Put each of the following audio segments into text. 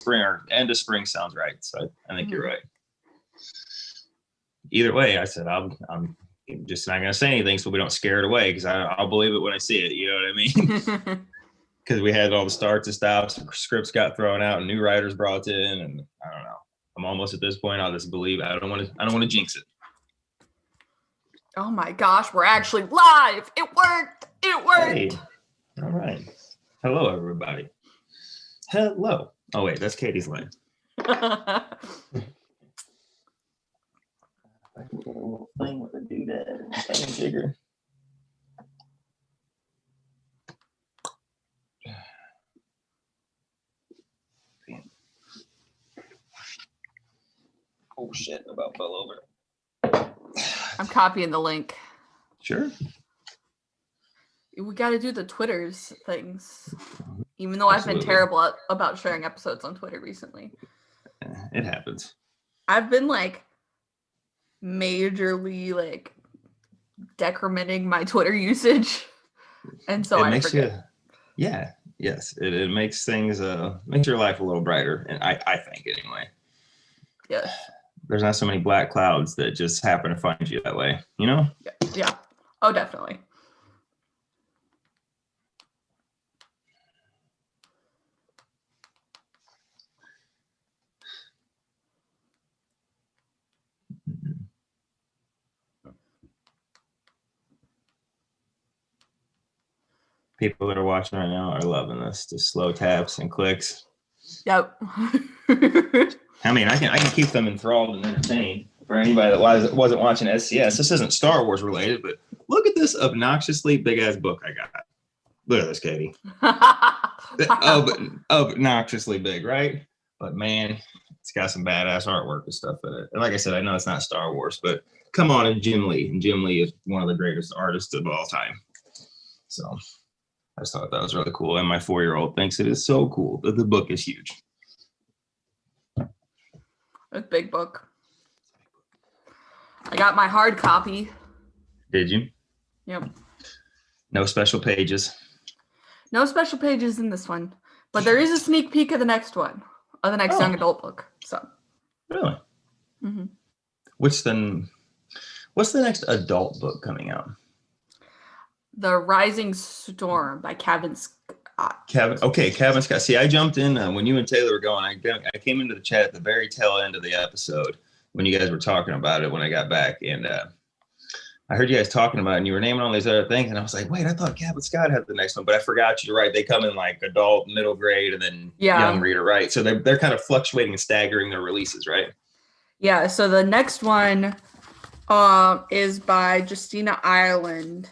spring or end of spring sounds right. So I think you're right. Either way, I said I'm just not gonna say anything so we don't scare it away, because I'll believe it when I see it. You know what I mean? Because we had all the starts and stops, scripts got thrown out, and new writers brought in, and I don't know. I'm almost at this point. I'll just believe. I don't want to jinx it. Oh my gosh, we're actually live! It worked! It worked! Hey. All right. Hello, everybody. Hello. Oh wait, that's Katie's line. I can get a little thing with a doodad jigger. Oh shit! About fell over. I'm copying the link. Sure. We got to do the Twitters things, even though I've been terrible about sharing episodes on Twitter recently. It happens. I've been majorly decrementing my Twitter usage, and so I forget. Yes, it makes things makes your life a little brighter, and I think anyway. Yes. There's not so many black clouds that just happen to find you that way, you know? Yeah. Oh, definitely. People that are watching right now are loving this. Just slow taps and clicks. Yep. I mean, I can keep them enthralled and entertained. For anybody that wasn't watching SCS, this isn't Star Wars related, but look at this obnoxiously big ass book I got. Look at this, Katie. Obnoxiously big, right? But man, it's got some badass artwork and stuff in it. And like I said, I know it's not Star Wars, but come on, and Jim Lee. And Jim Lee is one of the greatest artists of all time. So I just thought that was really cool. And my 4-year-old thinks it is so cool. The book is huge. A big book. I got my hard copy. Did you? Yep. No special pages. No special pages in this one, but there is a sneak peek of the next one, of the next young adult book. So. Really? Mm-hmm. What's the next adult book coming out? The Rising Storm by Cavan Scott. Cavan Scott. See, I jumped in when you and Taylor were going. I came into the chat at the very tail end of the episode when you guys were talking about it when I got back, and I heard you guys talking about it, and you were naming all these other things, and I was like, wait, I thought Cavan Scott had the next one, but I forgot. You're right. They come in adult, middle grade, and then young reader, right? So they're kind of fluctuating and staggering their releases, right? Yeah. So the next one is by Justina Ireland,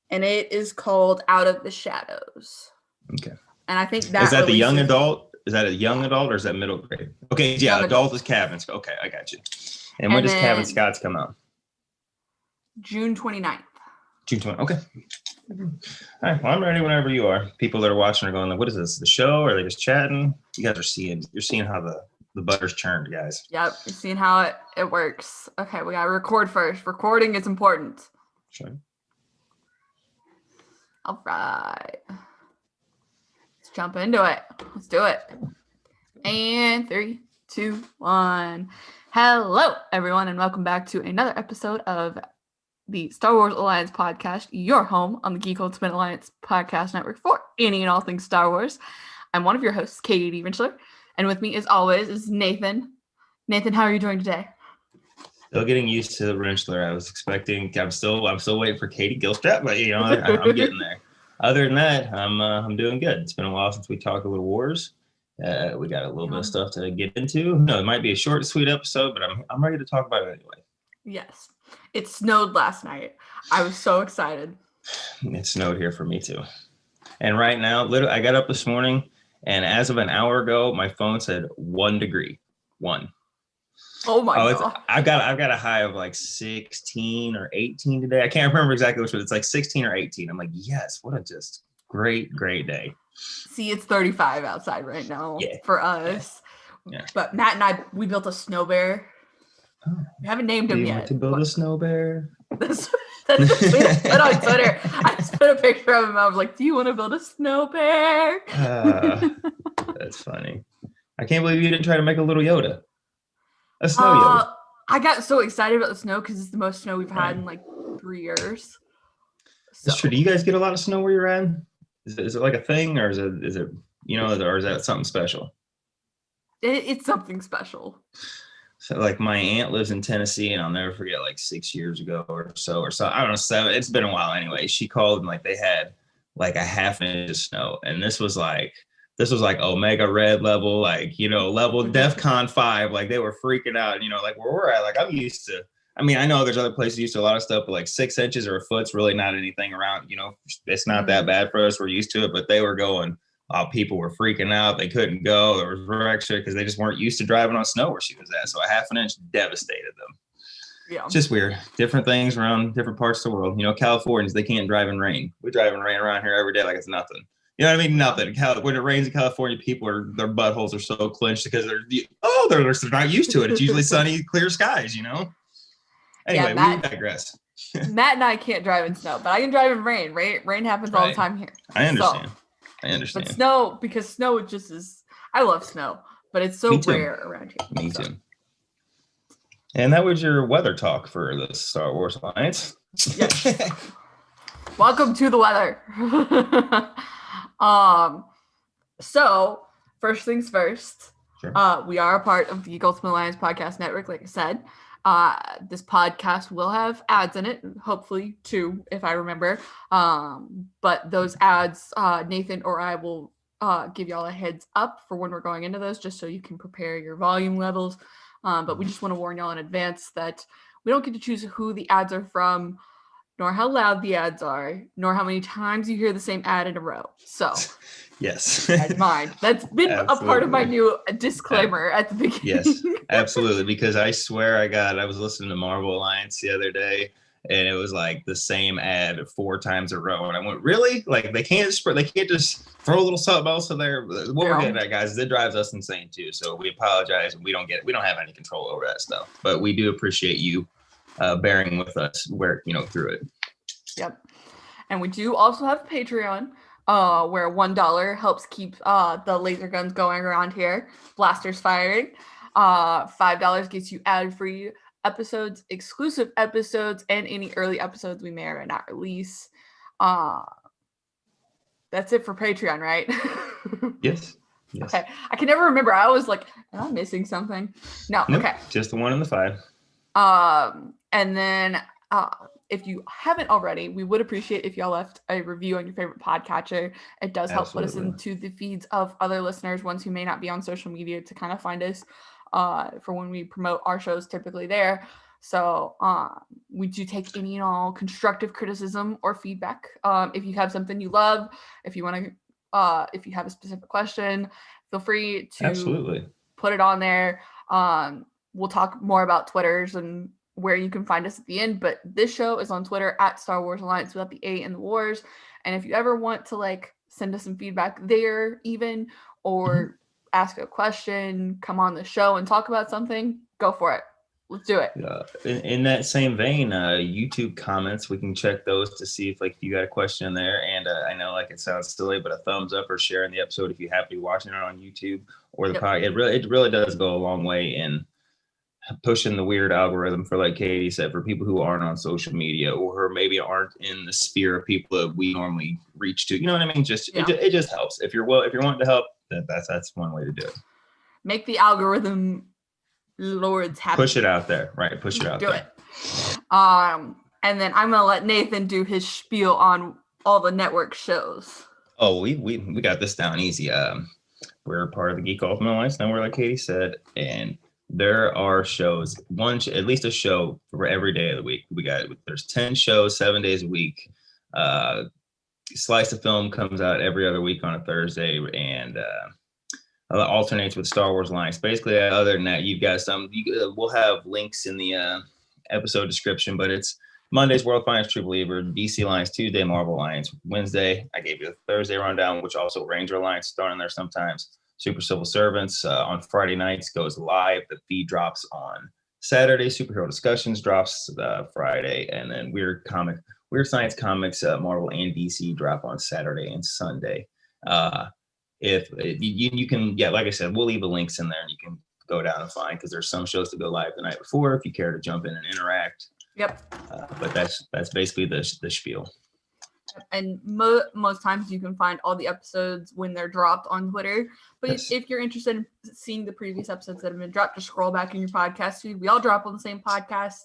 and it is called Out of the Shadows. Okay. And I think that is that the young adult? Is that a young adult or is that middle grade? Okay, yeah, adult is Cavan Scott. Okay, I got you. And when does Cavan Scott's come out? June 29th. June 20th. Okay. All right. Well, I'm ready whenever you are. People that are watching are going, what is this? The show? Or are they just chatting? You guys are you're seeing how the butter's churned, guys. Yep. You're seeing how it works. Okay, we gotta record first. Recording is important. Sure. All right. Let's jump into it. Let's do it. And 3, 2, 1. Hello, everyone, and welcome back to another episode of the Star Wars Alliance podcast, your home on the Geek Ultimate Alliance podcast network for any and all things Star Wars. I'm one of your hosts, Katie Rentschler, and with me, as always, is Nathan. Nathan, how are you doing today? Still getting used to Rentschler. I was expecting. I'm still waiting for Katie Gilstrap, but I'm getting there. Other than that, I'm doing good. It's been a while since we talked a little wars. We got a little bit of stuff to get into. No, it might be a short, sweet episode, but I'm ready to talk about it anyway. Yes. It snowed last night. I was so excited. It snowed here for me too. And right now, I got up this morning, and as of an hour ago, my phone said 1 degree. 1. Oh my God. I've got a high of 16 or 18 today. I can't remember exactly which one. It's 16 or 18. I'm like, yes, what a just great day. See, it's 35 outside right now for us. Yeah. But Matt and we built a snow bear. Oh. We haven't named him yet. Do you want to build a snow bear? That's what I put on Twitter. I just put a picture of him. I was like, do you want to build a snow bear? That's funny. I can't believe you didn't try to make a little Yoda. A snow Yoda. I got so excited about the snow because it's the most snow we've had in like 3 years. That's true. Do you guys get a lot of snow where you're at? Is it like a thing, or is it or is that something special? It's something special. So like my aunt lives in Tennessee, and I'll never forget, like 6 years ago or so, I don't know, 7. It's been a while anyway. She called and like they had like a half inch of snow, and this was like Omega Red level, like level DEFCON 5. Like they were freaking out. Like where we're at, like I'm used to. I mean, I know there's other places used to a lot of stuff, but like 6 inches or a foot's really not anything around. It's not that bad for us. We're used to it, but they were going. People were freaking out. They couldn't go. There was wrecks because they just weren't used to driving on snow where she was at. So a half an inch devastated them. Yeah, it's just weird. Different things around different parts of the world. Californians, they can't drive in rain. We drive in rain around here every day like it's nothing. You know what I mean? Nothing. When it rains in California, their buttholes are so clenched because they're not used to it. It's usually sunny, clear skies. Anyway, we digress. Matt and I can't drive in snow, but I can drive in rain. Rain happens all the time here. I understand. But snow, because snow just is. I love snow, but it's so rare around here. Me too. And that was your weather talk for the Star Wars Alliance. Yes. Welcome to the weather. So first things first. Sure. We are a part of the Geek Ultimate Alliance Podcast Network, like I said. This podcast will have ads in it, hopefully 2, if I remember. But those ads, Nathan or I will give y'all a heads up for when we're going into those, just so you can prepare your volume levels. But we just want to warn y'all in advance that we don't get to choose who the ads are from, nor how loud the ads are, nor how many times you hear the same ad in a row. So yes, that's mine. That's been a part of my new disclaimer at the beginning. Yes, absolutely. Because I swear I was listening to Marvel Alliance the other day, and it was like the same ad 4 times in a row, and I went, really? Like they can't just throw a little something else in there. What we're getting at, guys, it drives us insane too. So we apologize. We don't have any control over that stuff, but we do appreciate you bearing with us through it. Yep. And we do also have Patreon, where $1 helps keep the laser guns going around here, blasters firing. $5 gets you ad-free episodes, exclusive episodes, and any early episodes we may or may not release. That's it for Patreon, right? Yes. Okay. I can never remember. I was like, am I missing something? No. Nope, okay. Just the 1 and the 5. And then if you haven't already, we would appreciate if y'all left a review on your favorite podcatcher. It does help put us into the feeds of other listeners, ones who may not be on social media, to kind of find us for when we promote our shows, typically there. So we do take any and all constructive criticism or feedback. If you have something you love, if you want to, if you have a specific question, feel free to put it on there. We'll talk more about Twitters and where you can find us at the end, but this show is on Twitter at Star Wars Alliance without the A in the wars. And if you ever want to send us some feedback there even, or ask a question, come on the show and talk about something, go for it. Let's do it. In that same vein, YouTube comments, we can check those to see if you got a question in there. And I know it sounds silly, but a thumbs up or sharing the episode if you happen to be watching it on YouTube or the podcast, it really does go a long way in pushing the weird algorithm for, like Katie said, for people who aren't on social media or who maybe aren't in the sphere of people that we normally reach to. You know what I mean? It just helps. If you're wanting to help, that's one way to do it. Make the algorithm lords happy. Push it out there, right? Push it out there. Do it. And then I'm gonna let Nathan do his spiel on all the network shows. Oh, we got this down easy. We're part of the Geek Ultimate Alliance Network, like Katie said, and there are shows, at least a show for every day of the week. There's 10 shows, 7 days a week. Slice of Film comes out every other week on a Thursday, and alternates with Star Wars Alliance. Basically, other than that, you've got we'll have links in the episode description, but it's Monday's World Finance True Believer, DC Alliance, Tuesday Marvel Alliance, Wednesday I gave you the Thursday rundown, which also Ranger Alliance thrown in there sometimes. Super Civil Servants on Friday nights goes live. The feed drops on Saturday. Superhero Discussions drops Friday, and then Weird Science Comics, Marvel and DC drop on Saturday and Sunday. if you can, yeah, like I said, we'll leave the links in there and you can go down and find, because there's some shows to go live the night before if you care to jump in and interact. Yep. But that's basically the spiel. And most times you can find all the episodes when they're dropped on Twitter. But Yes. if you're interested in seeing the previous episodes that have been dropped, just scroll back in your podcast feed. We all drop on the same podcast,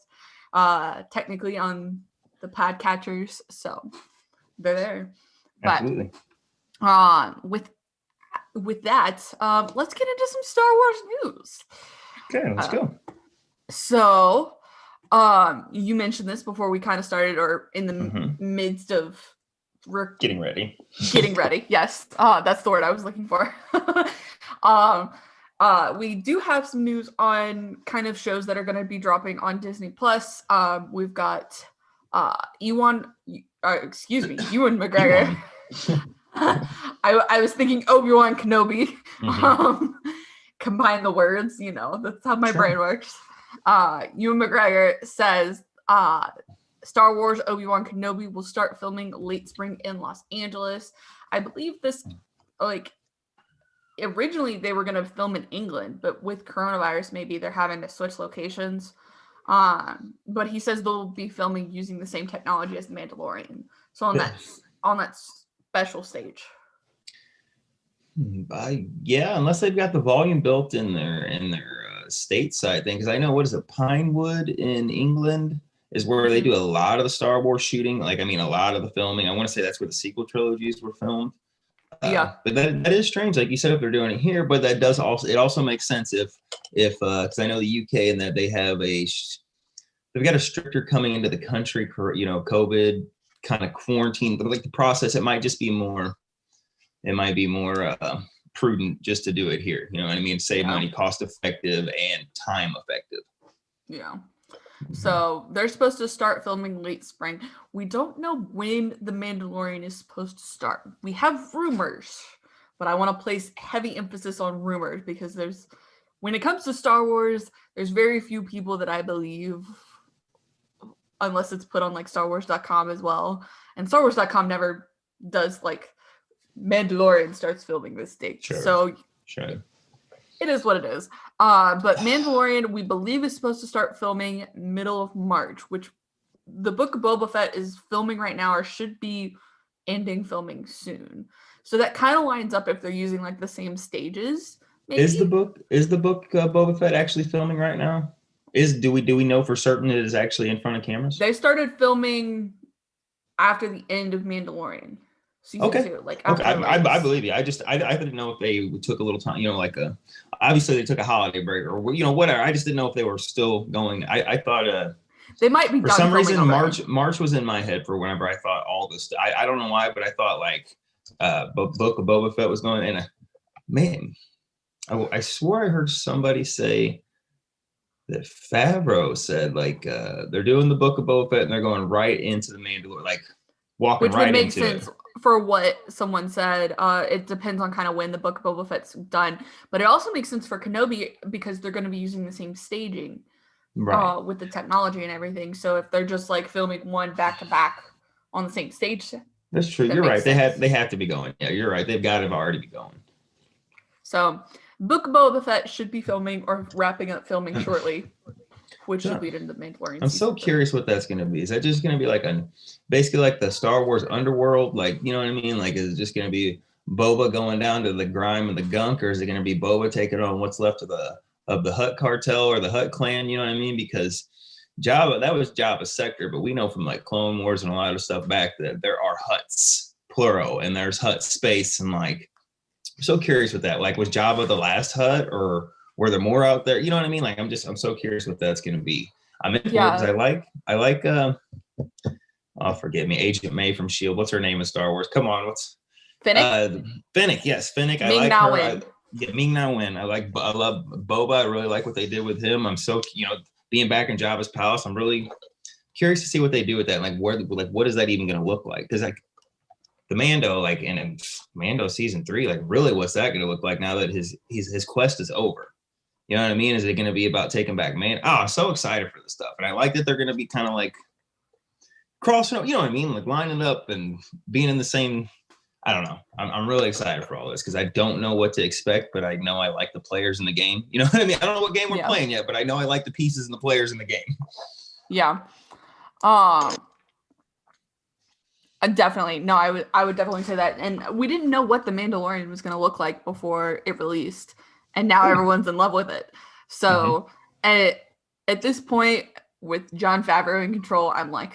technically on the podcatchers, so they're there. Absolutely. But with that, let's get into some Star Wars news. Okay, let's go. So, you mentioned this before we kind of started, or in the midst of getting ready. Yes, that's the word I was looking for. We do have some news on kind of shows that are going to be dropping on Disney Plus. We've got Ewan McGregor. I was thinking Obi-Wan Kenobi. Combine the words, that's how my brain works. Ewan McGregor says Star Wars Obi-Wan Kenobi will start filming late spring in Los Angeles. I believe this, originally they were going to film in England, but with coronavirus, maybe they're having to switch locations. But he says they'll be filming using the same technology as The Mandalorian. So on that special stage. Yeah, unless they've got the volume built in their stateside thing, because I know, what is it, Pinewood in England is where they do a lot of the Star Wars shooting. A lot of the filming. I want to say that's where the sequel trilogies were filmed. Yeah, but that is strange. Like you said, if they're doing it here, but that does also makes sense if because I know the UK and that they have they've got a stricter coming into the country, COVID kind of quarantine, but like the process, it might be more prudent just to do it here. You know what I mean? Save money, cost effective, and time effective. Yeah. So they're supposed to start filming late spring. We don't know when The Mandalorian is supposed to start. We have rumors, but I want to place heavy emphasis on rumors because when it comes to Star Wars, there's very few people that I believe, unless it's put on like StarWars.com as well. And StarWars.com never does like Mandalorian starts filming this date. Sure. So it is what it is. But Mandalorian, we believe, is supposed to start filming middle of March, which the Book of Boba Fett is filming right now, or should be ending filming soon. So that kind of lines up if they're using like the same stages. Maybe. Is the book Boba Fett actually filming right now? Do we know for certain it is actually in front of cameras? They started filming after the end of Mandalorian. Okay. 2, okay. I believe you. I didn't know if they took a little time, obviously they took a holiday break or, whatever. I just didn't know if they were still going. I thought they might be for some reason March was in my head for whenever I thought all this. I don't know why, but I thought like Book of Boba Fett was going, and man, I swore I heard somebody say that Favreau said like they're doing the Book of Boba Fett and they're going right into the Mandalorian, like walking which right would make into sense it. For what someone said. It depends on kind of when the Book of Boba Fett's done, but it also makes sense for Kenobi because they're going to be using the same staging, right? With the technology and everything. So if they're just like filming one back to back on the same stage, that's true. You're right. Sense. They have to be going. Yeah, you're right. They've got to already be going. So Book of Boba Fett should be filming or wrapping up filming shortly, which should lead into the Mandalorian. I'm so curious what that's going to be. Is that just going to be like basically like the Star Wars underworld? Like, you know what I mean? Like, is it just going to be Boba going down to the grime and the gunk, or is it going to be Boba taking on what's left of the Hutt cartel or the Hutt clan? You know what I mean? Because Jabba, that was Jabba's sector, but we know from like Clone Wars and a lot of stuff back that there are Hutts, plural, and there's Hutt space. And like, I'm so curious with that. Like, was Jabba the last Hutt, or were there more out there? You know what I mean? Like, I'm so curious what that's going to be. I'm in because I like forgive me, Agent May from S.H.I.E.L.D. What's her name in Star Wars? Come on, what's Fennec? Fennec, yes, Fennec. I like her. Ming-Na Wen. I love Boba. I really like what they did with him. I'm so being back in Jabba's palace. I'm really curious to see what they do with that. Like, what is that even going to look like? Because like the Mando, like in Mando season 3, like really, what's that going to look like now that his quest is over? You know what I mean? Is it going to be about taking back man? Oh, I'm so excited for this stuff. And I like that they're going to be kind of like crossing up, you know what I mean? Like lining up and being in the same I don't know. I'm really excited for all this because I don't know what to expect, but I know I like the players in the game. You know what I mean? I don't know what game we're playing yet, but I know I like the pieces and the players in the game. Yeah. Definitely. No, I would definitely say that. And we didn't know what The Mandalorian was going to look like before it released, and now everyone's in love with it. So, at this point, with Jon Favreau in control, I'm like,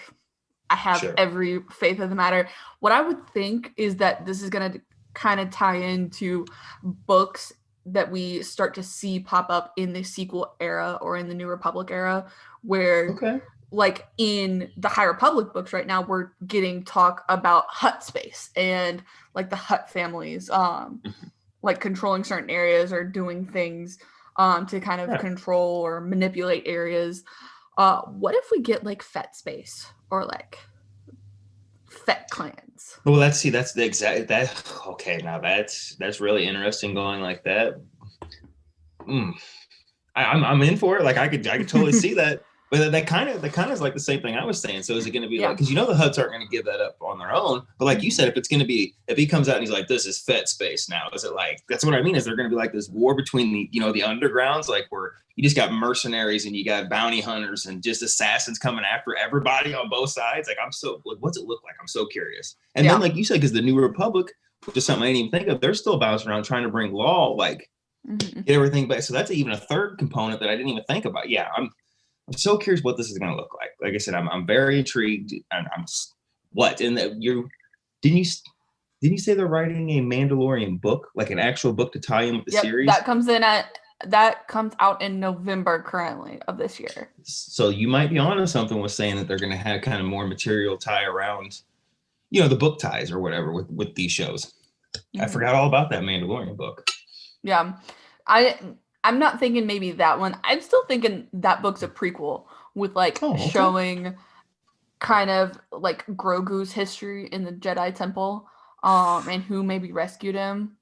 I have every faith of the matter. What I would think is that this is going to kind of tie into books that we start to see pop up in the sequel era or in the New Republic era, where like in the High Republic books right now, we're getting talk about Hutt space and like the Hutt families, like controlling certain areas or doing things to kind of control or manipulate areas. What if we get like Fett space or like Fett clans? Well, that's the exact that. Okay, now that's really interesting going like that. I'm in for it. Like I could totally see that. But that kind of is like the same thing I was saying. So is it going to be like, because the Hutts aren't going to give that up on their own. But like you said, if he comes out and he's like, this is Fett space now, is it like, that's what I mean, is there going to be like this war between the, the undergrounds, like where you just got mercenaries and you got bounty hunters and just assassins coming after everybody on both sides? Like, what's it look like? I'm so curious. And then like you said, because the New Republic, which is something I didn't even think of, they're still bouncing around trying to bring law, like get everything back. So that's even a third component that I didn't even think about. Yeah, I'm so curious what this is going to look like. Like I said, I'm very intrigued. And didn't you say they're writing a Mandalorian book, like an actual book to tie in with the series? That comes out in November currently of this year. So you might be onto something with saying that they're going to have kind of more material tie around, the book ties or whatever with these shows. I forgot all about that Mandalorian book. Yeah. I'm not thinking maybe that one. I'm still thinking that book's a prequel with like showing kind of like Grogu's history in the Jedi Temple, and who maybe rescued him,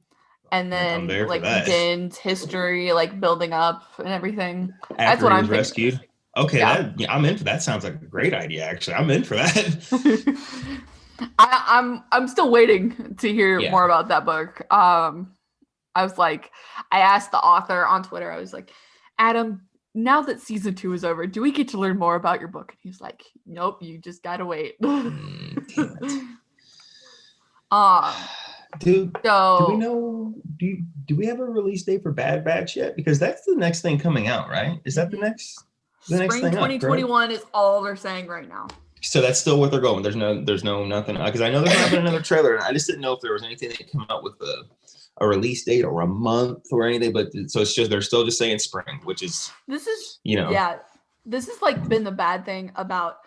and then like Din's history, like building up and everything. That's what I'm rescued. Okay, I'm in for that. Sounds like a great idea. Actually, I'm in for that. I'm still waiting to hear more about that book. I asked the author on Twitter, I was like, Adam, now that season 2 is over, do we get to learn more about your book? And he's like, nope, you just gotta wait. Damn it. Do we know, do we have a release date for Bad Batch yet? Because that's the next thing coming out, right? Is that the next Spring thing 2021 is all they're saying right now. So that's still what they're going. There's no nothing, because I know there's not been another trailer, and I just didn't know if there was anything that came out with a release date or a month or anything, but so it's just, they're still just saying spring, which is, this is like been the bad thing about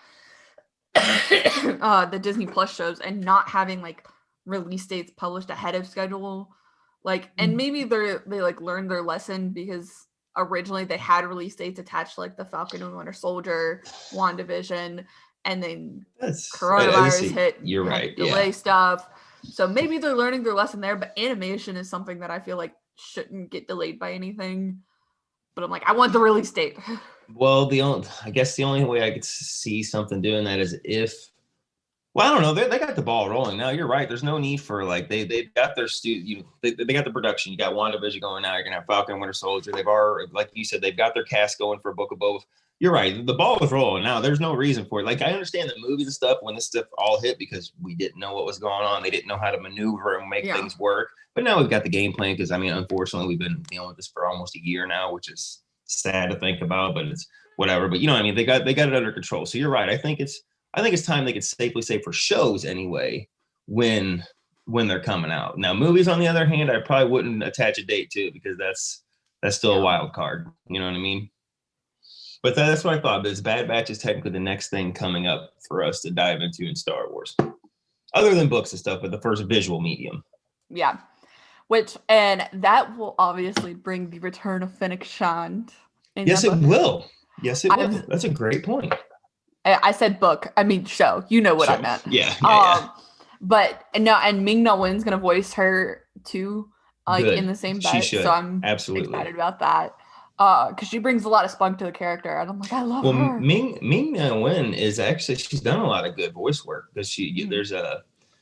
the Disney Plus shows and not having like release dates published ahead of schedule. Like, and maybe they like learned their lesson, because originally they had release dates attached to like the Falcon and Winter Soldier, WandaVision, and then coronavirus hit. You're right. Delay stuff. So maybe they're learning their lesson there, but animation is something that I feel like shouldn't get delayed by anything. But I'm like, I want the release date. Well, I guess the only way I could see something doing that is I don't know. They got the ball rolling now. You're right. There's no need for like they've got their they got the production. You got WandaVision going now. You're gonna have Falcon and Winter Soldier. They've already, like you said, they've got their cast going for Book of Boba. You're right. The ball is rolling now. There's no reason for it. Like, I understand the movies and stuff when this stuff all hit, because we didn't know what was going on. They didn't know how to maneuver and make things work. But now we've got the game plan, because I mean, unfortunately, we've been dealing with this for almost a year now, which is sad to think about, but it's whatever. But I mean, they got it under control. So you're right. I think it's time they could safely say, for shows anyway, when they're coming out. Now, movies, on the other hand, I probably wouldn't attach a date to it, because that's still a wild card. You know what I mean? But that's what I thought. But Bad Batch is technically the next thing coming up for us to dive into in Star Wars, other than books and stuff, but the first visual medium. Yeah, and that will obviously bring the return of Fennec Shand. Yes, it will. Yes, it will. That's a great point. I said book. I mean show. You know what I meant. Yeah. But and Ming-Na Wen's gonna voice her too, like in the same bet. So I'm absolutely excited about that. Because she brings a lot of spunk to the character, and I'm like, I love her. Ming-Na Wen is actually, she's done a lot of good voice work, because there's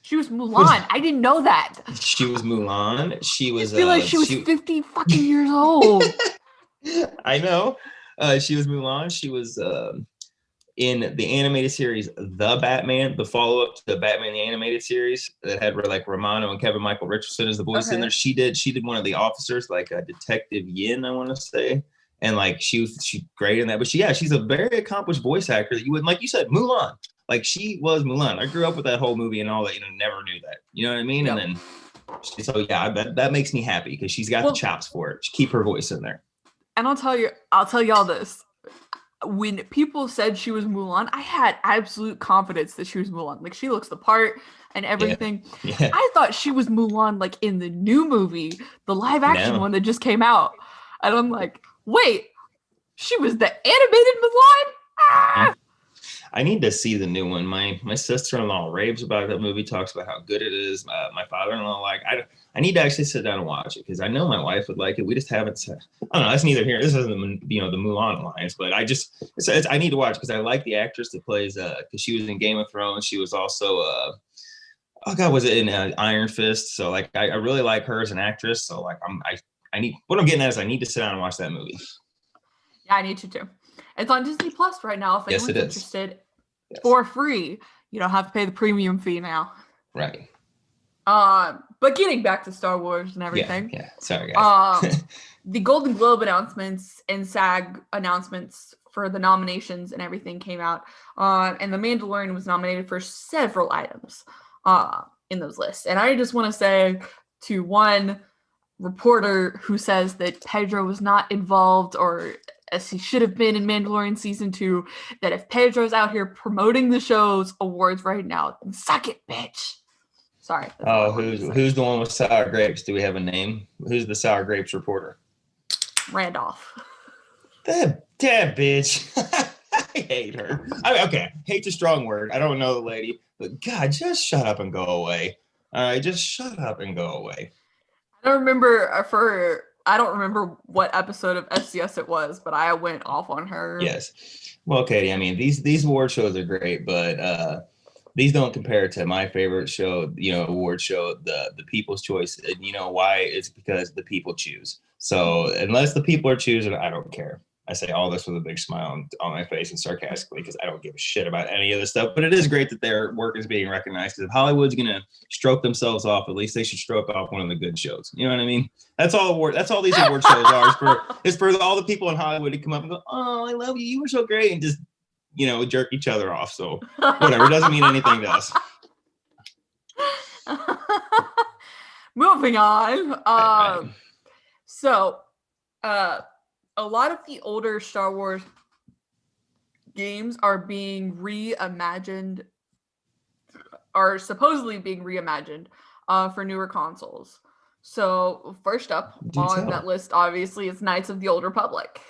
She was Mulan. I didn't know that. She was Mulan. She was. I feel like she was 50 fucking years old. I know. She was Mulan. She was in the animated series The Batman, the follow-up to the Batman the animated series that had like Romano and Kevin Michael Richardson as the voice in there. She did one of the officers, like Detective Yin, I want to say. And like she's great in that. But she's a very accomplished voice actor that you would, like you said, Mulan. Like she was Mulan. I grew up with that whole movie and all that, never knew that. You know what I mean? Yep. And then that makes me happy because she's got the chops for it. Keep her voice in there. And I'll tell y'all this. When people said she was Mulan, I had absolute confidence that she was Mulan. Like, she looks the part and everything. Yeah. I thought she was Mulan, like, in the new movie, the live action one that just came out. And I'm like, wait, she was the animated Mulan? Ah! I need to see the new one. My sister-in-law raves about that movie, talks about how good it is. My father-in-law, I need to actually sit down and watch it because I know my wife would like it. We just haven't. I don't know. That's neither here. This isn't the Mulan Alliance, but I need to watch because I like the actress that plays because she was in Game of Thrones. She was also was it in Iron Fist? So like I really like her as an actress. So like I need what I'm getting at is I need to sit down and watch that movie. Yeah, I need to too. It's on Disney Plus right now. If anyone's interested, for free. You don't have to pay the premium fee now. Right. But getting back to Star Wars and everything. Yeah. Sorry, guys. The Golden Globe announcements and SAG announcements for the nominations and everything came out. And The Mandalorian was nominated for several items in those lists. And I just want to say to one reporter who says that Pedro was not involved or as he should have been in Mandalorian season 2, that if Pedro's out here promoting the show's awards right now, then suck it, bitch. Sorry. Oh, who's the one with sour grapes? Do we have a name? Who's the sour grapes reporter? Randolph. That bitch. I hate her. Okay, hate's a strong word. I don't know the lady, but God, just shut up and go away. All right, just shut up and go away. I don't remember what episode of SCS it was, but I went off on her. Yes. Well, Katie, I mean, these award shows are great, but these don't compare to my favorite show, award show, the People's Choice. And you know why? It's because the people choose. So unless the people are choosing, I don't care. I say all this with a big smile on my face and sarcastically because I don't give a shit about any of this stuff. But it is great that their work is being recognized because if Hollywood's going to stroke themselves off, at least they should stroke off one of the good shows. You know what I mean? That's all these award shows are is for all the people in Hollywood to come up and go, oh, I love you. You were so great. And just, jerk each other off. So whatever. It doesn't mean anything to us. Moving on. So, a lot of the older Star Wars games are being reimagined, are supposedly being reimagined for newer consoles. So first up on that list, obviously, is Knights of the Old Republic.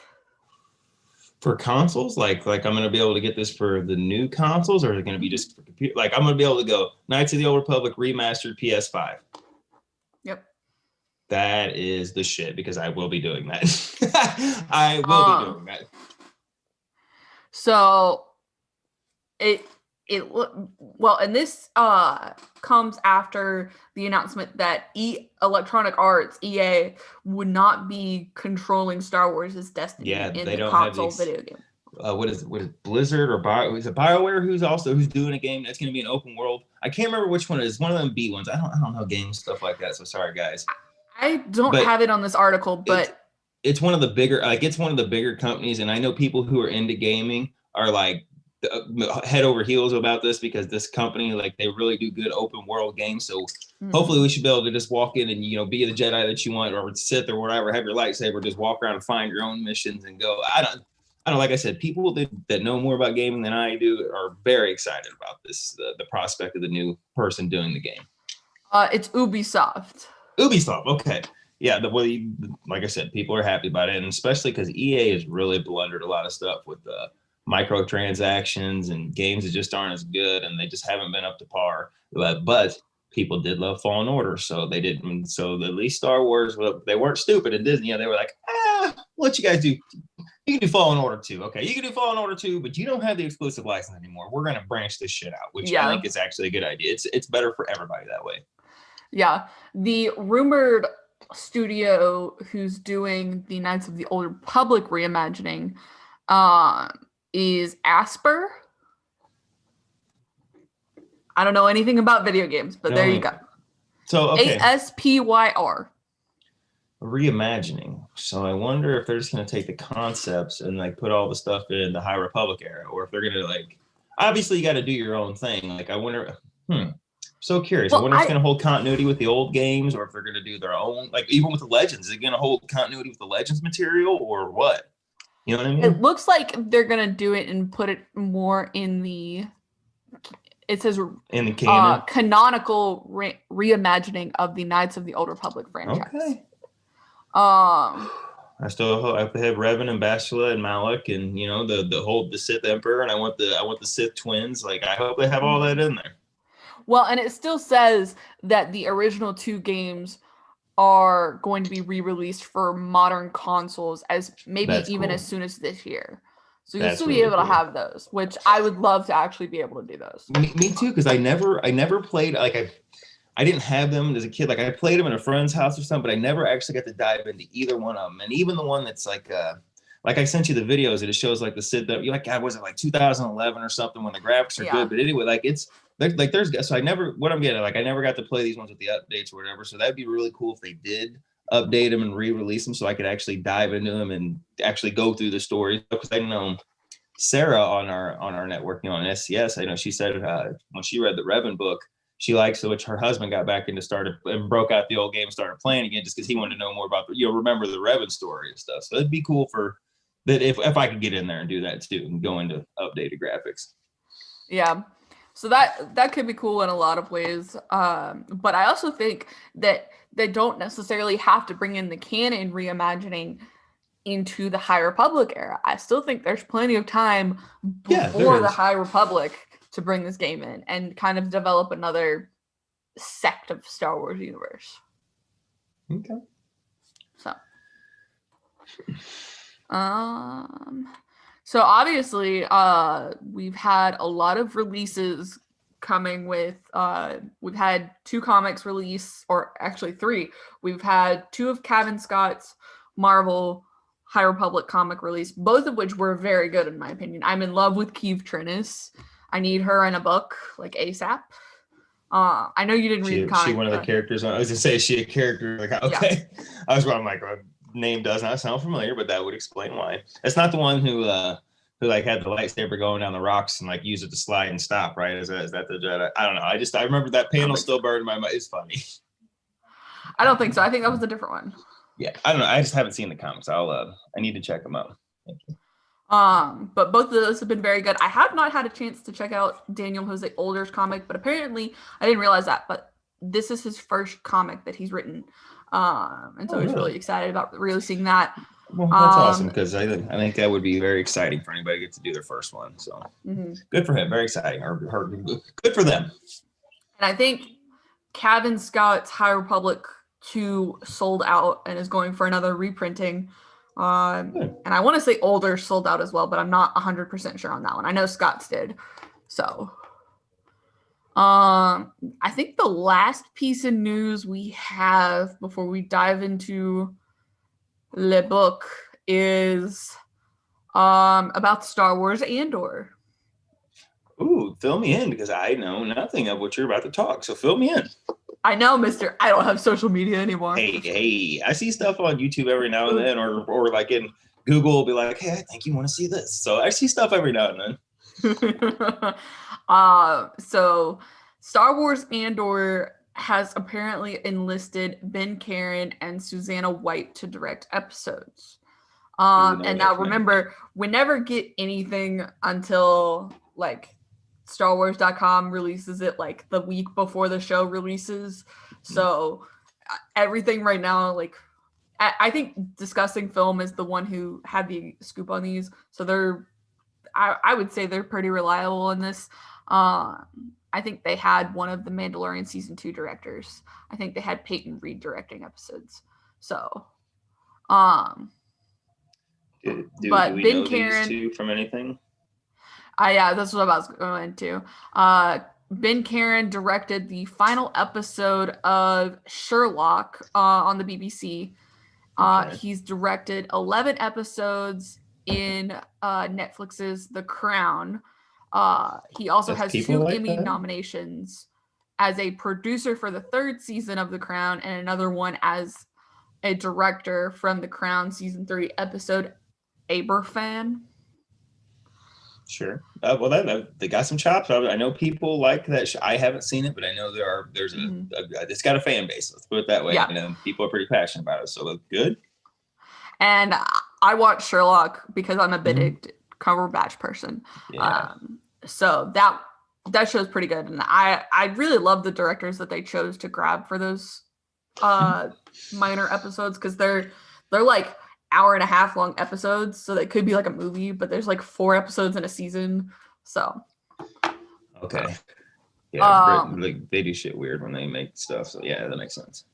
For consoles, like I'm going to be able to get this for the new consoles, or is it going to be just for computer? Like I'm going to be able to go Knights of the Old Republic remastered PS5. Yep. That is the shit because I will be doing that. I will be doing that. So and this comes after the announcement that Electronic Arts, EA, would not be controlling Star Wars' destiny in the console video game. What is Blizzard or is it BioWare who's doing a game that's going to be an open world? I can't remember which one it is. One of them B ones. I don't know games stuff like that. So sorry guys. I don't have it on this article, but it's one of the bigger companies, and I know people who are into gaming are like head over heels about this because this company, like, they really do good open world games. So hopefully we should be able to just walk in and be the Jedi that you want, or Sith or whatever, have your lightsaber, just walk around and find your own missions and go. I don't like I said, people that know more about gaming than I do are very excited about this, the prospect of the new person doing the game. It's Ubisoft. Okay. Yeah, like I said, people are happy about it, and especially because EA has really blundered a lot of stuff with the microtransactions and games that just aren't as good, and they just haven't been up to par. But people did love Fallen Order, so they didn't. So at least Star Wars, they weren't stupid in Disney. They were like, we'll let you guys do You can do Fallen Order 2. Okay, you can do Fallen Order 2, but you don't have the exclusive license anymore. We're going to branch this shit out, which I think is actually a good idea. It's better for everybody that way. Yeah. The rumored studio who's doing the Knights of the Old Republic reimagining is Asper. I don't know anything about video games, but there you go. So, okay. ASPYR. Reimagining. So I wonder if they're just going to take the concepts and like put all the stuff in the High Republic era, or if they're going to like, obviously you got to do your own thing. Like I wonder, so curious. Well, I wonder if it's going to hold continuity with the old games, or if they're going to do their own, like even with the Legends, is it going to hold continuity with the Legends material or what? You know what I mean? It looks like they're going to do it and put it more in the, it says in the canon, canonical reimagining of the Knights of the Old Republic franchise. Okay. I have Revan and Bastila and Malak, and you know the Sith Emperor, and I want the Sith twins. Like I hope they have all that in there. Well, and it still says that the original 2 games are going to be re-released for modern consoles as soon as this year. So you'll still be able to have those, which I would love to actually be able to do those. Me too, because I never played, like I didn't have them as a kid. Like I played them in a friend's house or something, but I never actually got to dive into either one of them. And even the one that's like I sent you the videos and it shows like the Sith that you're like, God, was it like 2011 or something when the graphics are good? But anyway, like it's like there's so I never got to play these ones with the updates or whatever. So that'd be really cool if they did update them and re-release them so I could actually dive into them and actually go through the stories. Because I know Sarah on our network, you know, on SCS, I know she said when she read the Revan book, she likes it, which her husband got back into and broke out the old game, started playing again just because he wanted to know more about remember the Revan story and stuff. So it'd be cool for that if I could get in there and do that too and go into updated graphics. Yeah. So that could be cool in a lot of ways. But I also think that they don't necessarily have to bring in the canon reimagining into the High Republic era. I still think there's plenty of time before the High Republic to bring this game in and kind of develop another sect of Star Wars universe. Okay. So obviously we've had a lot of releases coming with we've had 2 comics release, or actually 3. We've had 2 of Cavan Scott's Marvel High Republic comic release, both of which were very good in my opinion. I'm in love with Keeve Trennis. I need her in a book like ASAP. I know you didn't read the comic. She one of the characters. I was gonna say, is she a character? Like, okay. Yeah. I'm like, name does not sound familiar, but that would explain why. It's not the one who like had the lightsaber going down the rocks and like use it to slide and stop, right? Is that the Jedi? I don't know. I remember that panel still burned in my mind. It's funny. I don't think so. I think that was a different one. Yeah, I don't know. I just haven't seen the comics. I need to check them out. Thank you. But both of those have been very good. I have not had a chance to check out Daniel Jose Older's comic, but apparently I didn't realize that, but this is his first comic that he's written. And so he's really excited about releasing that. Well, that's awesome, because I think that would be very exciting for anybody to get to do their first one. So good for him. Very exciting. Or good for them. And I think Cavan Scott's High Republic 2 sold out and is going for another reprinting. And I want to say Older sold out as well, but I'm not 100% sure on that one. I know Scott's did. So I think the last piece of news we have before we dive into Le Book is about Star Wars Andor. Ooh, fill me in, because I know nothing of what you're about to talk. So fill me in. I know, mister. I don't have social media anymore. Hey, I see stuff on YouTube every now and then, or like in Google will be like, hey, I think you want to see this. So I see stuff every now and then. So Star Wars Andor has apparently enlisted Ben Karen and Susanna White to direct episodes. And now remember, we never get anything until like StarWars.com releases it like the week before the show releases. So everything right now, like I think Discussing Film is the one who had the scoop on these. So I would say they're pretty reliable in this. I think they had one of the Mandalorian season 2 directors. I think they had Peyton Reed directing episodes. So, Do But we Ben know Karen, these two from anything? yeah, that's what I was going into. Ben Karen directed the final episode of Sherlock on the BBC. Okay. He's directed 11 episodes in Netflix's The Crown. He also That's has people 2 like Emmy that? nominations as a producer for the 3rd season of The Crown, and another one as a director from The Crown season 3 episode Aberfan. Sure. Well, they got some chops. I know people like that. I haven't seen it, but I know there's it's got a fan base. Let's put it that way. Yeah. And people are pretty passionate about it. So that's good. And I watch Sherlock because I'm a Benedict Cumberbatch person. Yeah. So that show's pretty good, and I really love the directors that they chose to grab for those minor episodes, because they're like hour and a half long episodes, so they could be like a movie, but there's like 4 episodes in a season. So okay. Yeah, like they do shit weird when they make stuff. So yeah, that makes sense.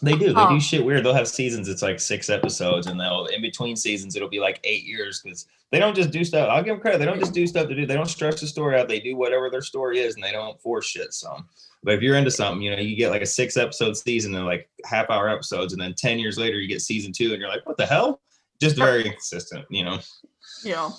They do shit weird. They'll have seasons, it's like 6 episodes, and they'll in between seasons it'll be like 8 years, because they don't just do stuff. I'll give them credit. They don't just do stuff to do. They don't stretch the story out. They do whatever their story is, and they don't force shit. So, but if you're into something, you get like a 6 episode season, and like half-hour episodes, and then 10 years later you get season 2, and you're like, what the hell? Just very inconsistent, Yeah.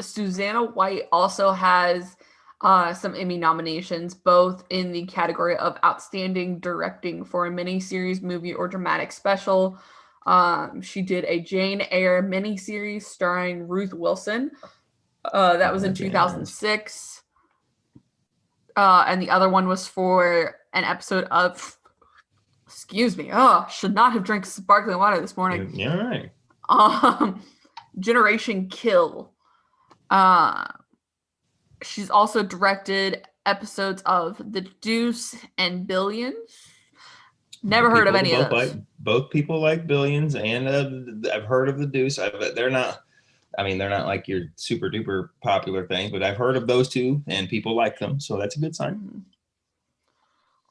Susanna White also has some Emmy nominations, both in the category of Outstanding Directing for a Miniseries, Movie, or Dramatic Special. She did a Jane Eyre miniseries starring Ruth Wilson. That was in 2006. And the other one was for an episode of, excuse me, should not have drank sparkling water this morning. Yeah, right. Generation Kill. She's also directed episodes of The Deuce and Billions. Never heard of any of those. Both people like Billions, and I've heard of The Deuce. They're not like your super duper popular thing, but I've heard of those two, and people like them, so that's a good sign.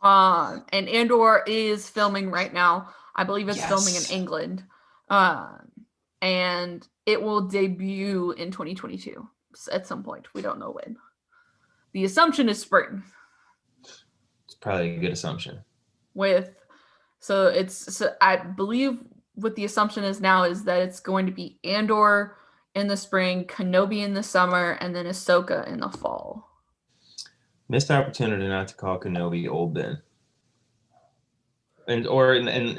And Andor is filming right now. I believe it's filming in England. And it will debut in 2022 at some point. We don't know when. The assumption is spring. It's probably a good assumption. I believe what the assumption is now is that it's going to be Andor in the spring, Kenobi in the summer, and then Ahsoka in the fall. Missed opportunity not to call Kenobi Old Ben. And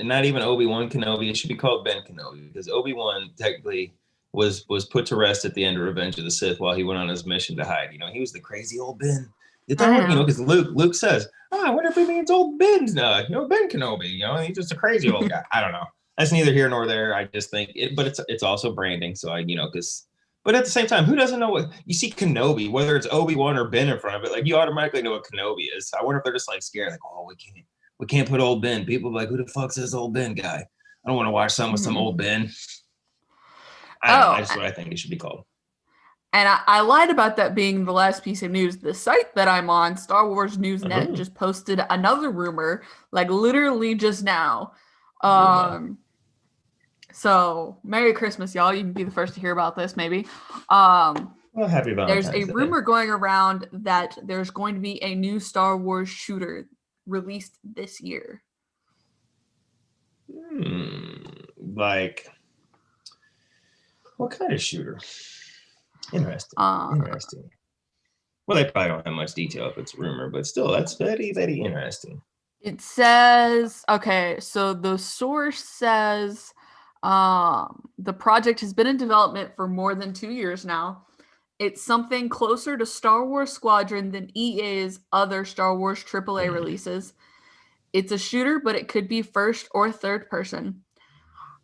not even Obi-Wan Kenobi. It should be called Ben Kenobi, because Obi-Wan technically was put to rest at the end of Revenge of the Sith while he went on his mission to hide. He was the crazy old Ben. Because Luke says, I wonder if he means old Ben's Ben Kenobi. He's just a crazy old guy. I don't know. That's neither here nor there. I just think but it's also branding. So but at the same time, who doesn't know what you see Kenobi, whether it's Obi-Wan or Ben in front of it, like you automatically know what Kenobi is. I wonder if they're just like scared, like, oh, we can't put old Ben. People are like, who the fuck's this old Ben guy? I don't want to watch something with some old Ben. I don't know. That's what I think it should be called. And I lied about that being the last piece of news. The site that I'm on, Star Wars News Net, just posted another rumor, like literally just now. So Merry Christmas, y'all. You can be the first to hear about this, maybe. Well, happy Valentine's There's a Day. rumor going around that there's going to be a new Star Wars shooter released this year. Like, what kind of shooter? Interesting. Well, they probably don't have much detail if it's a rumor, but still, that's very, very interesting. It says, okay, so the source says the project has been in development for more than 2 years now. It's something closer to Star Wars Squadron than EA's other Star Wars AAA releases. It's a shooter, but it could be first or third person.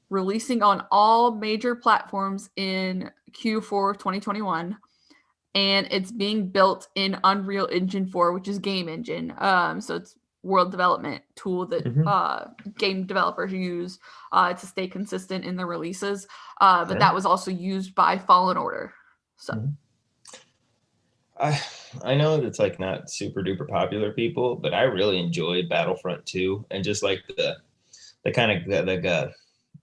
Releasing on all major platforms in Q4 of 2021. And it's being built in Unreal Engine 4, which is game engine. So it's world development tool that game developers use to stay consistent in their releases. But that was also used by Fallen Order. So I know that it's like not super duper popular people, but I really enjoyed Battlefront 2, and just like the kind of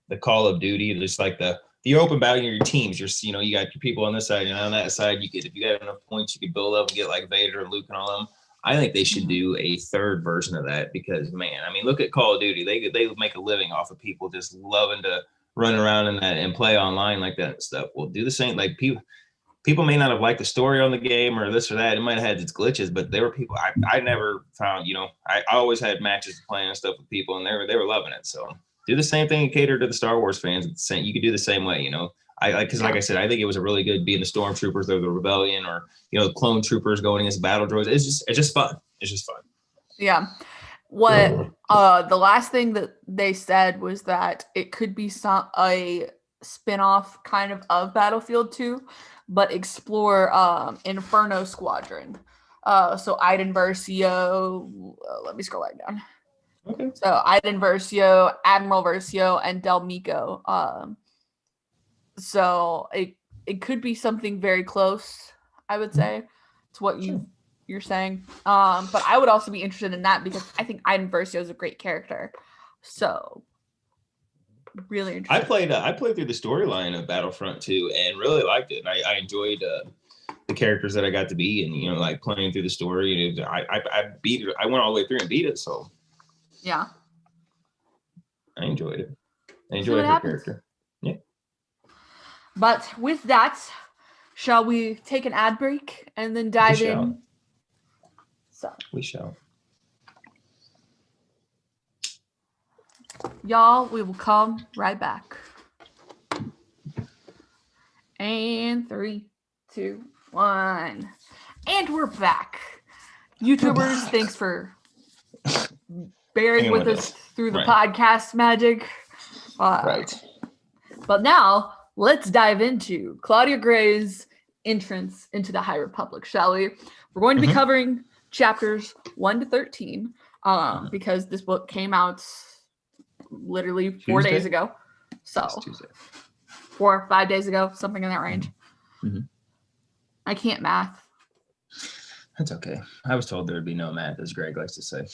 the Call of Duty, just like the open battle, your teams. You got your people on this side, and on that side, if you got enough points, you could build up and get like Vader and Luke and all them. I think they should do a third version of that because, man, I mean, look at Call of Duty. They make a living off of people just loving to run around in that and play online like that and stuff. Well, do the same. Like people may not have liked the story on the game or this or that. It might have had its glitches, but there were people I never found. I always had matches playing and stuff with people, and they were loving it. So do the same thing and cater to the Star Wars fans. You could do the same way. Because like I said, I think it was a really good being the Stormtroopers or the Rebellion or the clone troopers going against battle droids. It's just fun. It's just fun. Yeah. What the last thing that they said was that it could be a spin-off kind of Battlefield 2, but explore Inferno Squadron. So Iden Versio, let me scroll right down. Okay. So Iden Versio, Admiral Versio, and Del Meeko. So it could be something very close, I would say, to what you're saying. But I would also be interested in that because I think Iden Versio is a great character. So really interesting. I played through the storyline of Battlefront 2 and really liked it. And I enjoyed the characters that I got to be, and like playing through the story. And I beat it. I went all the way through and beat it. So yeah, I enjoyed it. I enjoyed her character. Yeah. But with that, shall we take an ad break and then dive in? So we shall. Y'all, we will come right back. And 3, 2, 1. And we're back. YouTubers, thanks for bearing with us through the podcast magic. Right. But now, let's dive into Claudia Gray's entrance into the High Republic, shall we? We're going to be covering chapters 1 to 13 because this book came out literally 4 days ago. So 4 or 5 days ago, something in that range. Mm-hmm. I can't math. That's okay. I was told there'd be no math, as Greg likes to say.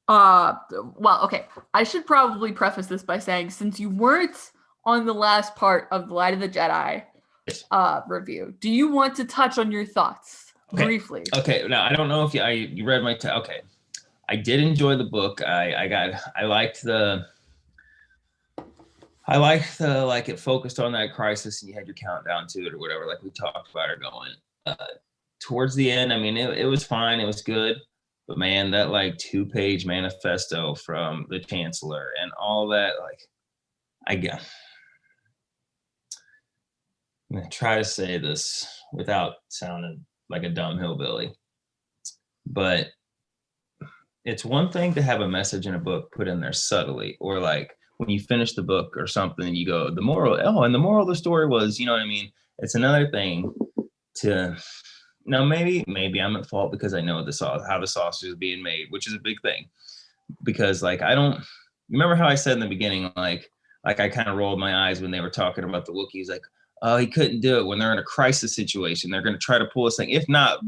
Well, okay. I should probably preface this by saying, since you weren't on the last part of the Light of the Jedi review, do you want to touch on your thoughts briefly? Okay. Now, I don't know if you read my okay. I did enjoy the book. I liked like it focused on that crisis and you had your countdown to it or whatever, like we talked about her going. Towards the end, I mean, it was fine. It was good. But man, that like 2-page manifesto from the Chancellor and all that, like, I'm going to try to say this without sounding like a dumb hillbilly. But it's one thing to have a message in a book put in there subtly, or like when you finish the book or something, you go, and the moral of the story was, you know what I mean? It's another thing to, now maybe I'm at fault because I know how the sausage is being made, which is a big thing. Because like, I don't remember how I said in the beginning, like I kind of rolled my eyes when they were talking about the Wookiees, like, oh, he couldn't do it when they're in a crisis situation. They're going to try to pull this thing. If not,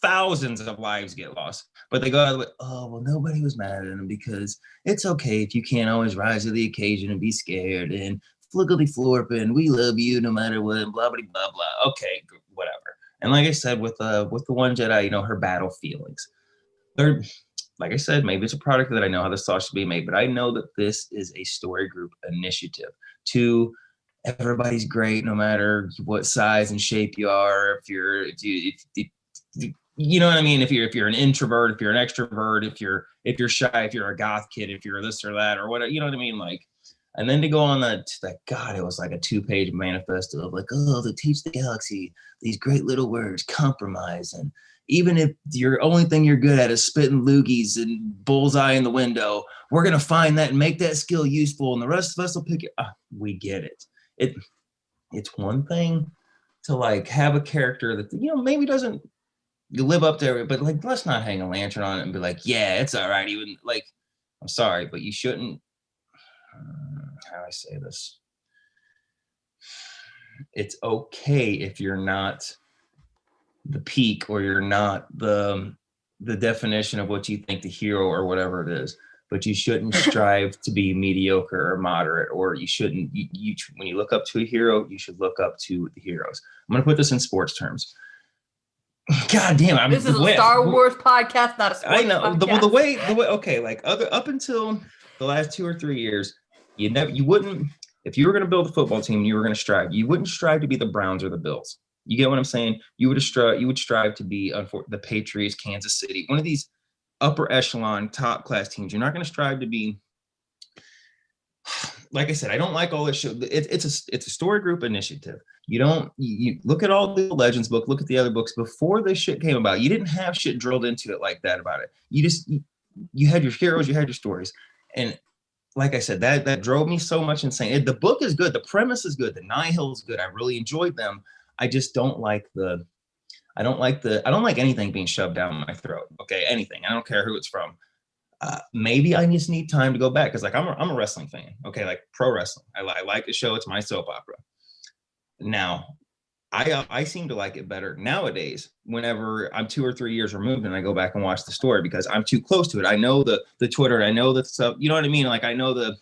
thousands of lives get lost. But they go out of the way, oh, well, nobody was mad at him because it's okay if you can't always rise to the occasion and be scared and flickily florping. We love you no matter what, and blah, blah, blah, blah. Okay, whatever. And like I said, with the one Jedi, her battle feelings. They're, like I said, maybe it's a product that I know how the sauce should be made, but I know that this is a story group initiative to everybody's great, no matter what size and shape you are. If you know what I mean? If you're an introvert, if you're an extrovert, if you're shy, if you're a goth kid, if you're this or that or whatever, you know what I mean? Like, and then to go on that God, it was like a 2-page manifesto of like, oh, to teach the galaxy these great little words, compromise. And even if your only thing you're good at is spitting loogies and bullseye in the window, we're going to find that and make that skill useful. And the rest of us will pick it. We get it. It's one thing to like have a character that, maybe doesn't live up to it, but like, let's not hang a lantern on it and be like, yeah, it's all right. Even like, I'm sorry, but you shouldn't, how do I say this? It's okay if you're not the peak or you're not the the definition of what you think the hero or whatever it is, but you shouldn't strive to be mediocre or moderate, or you shouldn't, when you look up to a hero, you should look up to the heroes. I'm going to put this in sports terms. God damn, this is a Star Wars podcast, not a sports I know. podcast. The way, okay, like up until the last 2 or 3 years, you wouldn't, if you were going to build a football team, you were going to strive. You wouldn't strive to be the Browns or the Bills. You get what I'm saying? You would strive to be the Patriots, Kansas City, one of these upper echelon, top class teams. You're not going to strive to be. Like I said, I don't like all this shit. It's a story group initiative. You look at all the Legends book, look at the other books before this shit came about. You didn't have shit drilled into it like that about it. You had your heroes, you had your stories. And like I said, that drove me so much insane. The book is good. The premise is good. The Nihil is good. I really enjoyed them. I just don't like I don't like anything being shoved down my throat. Okay. Anything. I don't care who it's from. Maybe I just need time to go back. Cause like I'm a wrestling fan. Okay. Like pro wrestling. I like the show. It's my soap opera. Now I seem to like it better nowadays whenever I'm 2 or 3 years removed and I go back and watch the story because I'm too close to it. I know the Twitter, I know the stuff, you know what I mean? Like I know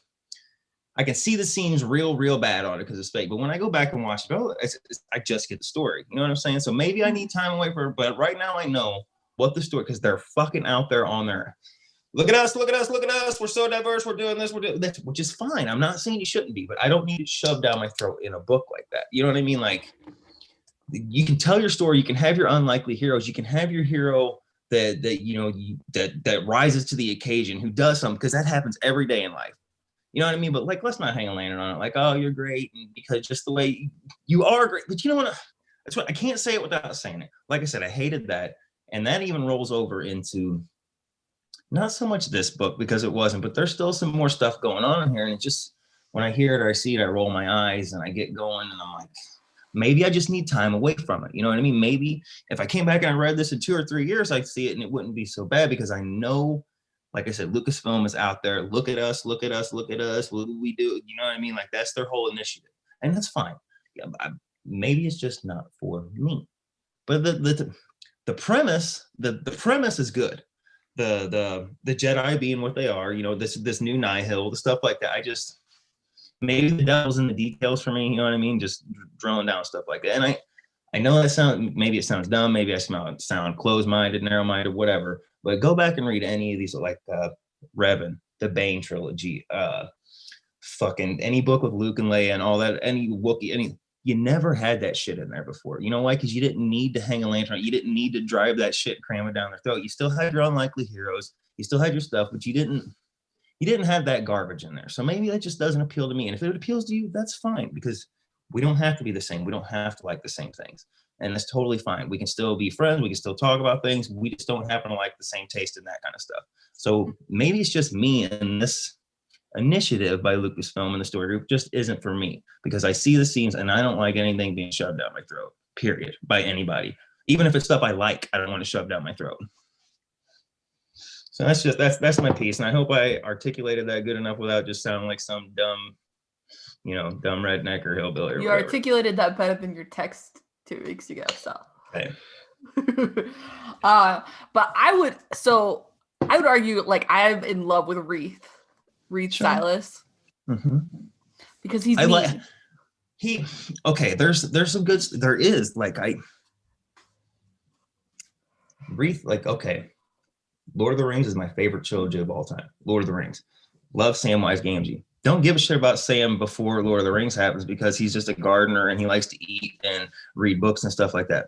I can see the scenes real bad on it because it's fake. But when I go back and watch it, I just get the story. You know what I'm saying? So maybe I need time away from it. But right now I know what the story, because they're fucking out there on there. Look at us. We're so diverse. We're doing this. We're doing that, which is fine. I'm not saying you shouldn't be, but I don't need it shoved down my throat in a book like that. You know what I mean? Like you can tell your story. You can have your unlikely heroes. You can have your hero that rises to the occasion, who does something, because that happens every day in life. You know what I mean? But like, let's not hang a lantern on it. Like, oh, you're great, and because just the way you are great. But you know what? That's what I can't say it without saying it. Like I said, I hated that, and that even rolls over into not so much this book because it wasn't, but there's still some more stuff going on in here, and it just when I hear it or I see it, I roll my eyes and I get going, and I'm like, maybe I just need time away from it. You know what I mean? Maybe if I came back and I read this in 2 or 3 years, I'd see it and it wouldn't be so bad because I know. Like I said, Lucasfilm is out there. Look at us. What do we do? You know what I mean? Like that's their whole initiative, and that's fine. Yeah, maybe it's just not for me. But the premise, the premise is good. The Jedi being what they are, you know, this new Nihil, the stuff like that. Maybe the devil's in the details for me. You know what I mean? Just drilling down stuff like that. And I know it sounds dumb. Maybe I sound closed-minded, narrow-minded, whatever. But go back and read any of these, like Revan, the Bane trilogy, fucking any book with Luke and Leia and all that, any Wookiee, you never had that shit in there before. You know why? Because you didn't need to hang a lantern. You didn't need to drive that shit, cram it down their throat. You still had your unlikely heroes. You still had your stuff, but you didn't have that garbage in there. So maybe that just doesn't appeal to me. And if it appeals to you, that's fine, because we don't have to be the same. We don't have to like the same things. And that's totally fine. We can still be friends. We can still talk about things. We just don't happen to like the same taste and that kind of stuff. So maybe it's just me, and this initiative by Lucasfilm and the story group just isn't for me, because I see the scenes and I don't like anything being shoved down my throat, period, by anybody. Even if it's stuff I like, I don't want to shove down my throat. So that's my piece. And I hope I articulated that good enough without just sounding like some dumb redneck or hillbilly or you whatever. Articulated that better than your text 2 weeks ago, so. Okay. But I would argue, like, I'm in love with Reath sure. Silas, because he's mean. There's some good. There is Reath, like, okay, Lord of the Rings is my favorite trilogy of all time. Lord of the Rings, love Samwise Gamgee. Don't give a shit about Sam before Lord of the Rings happens, because he's just a gardener and he likes to eat and read books and stuff like that.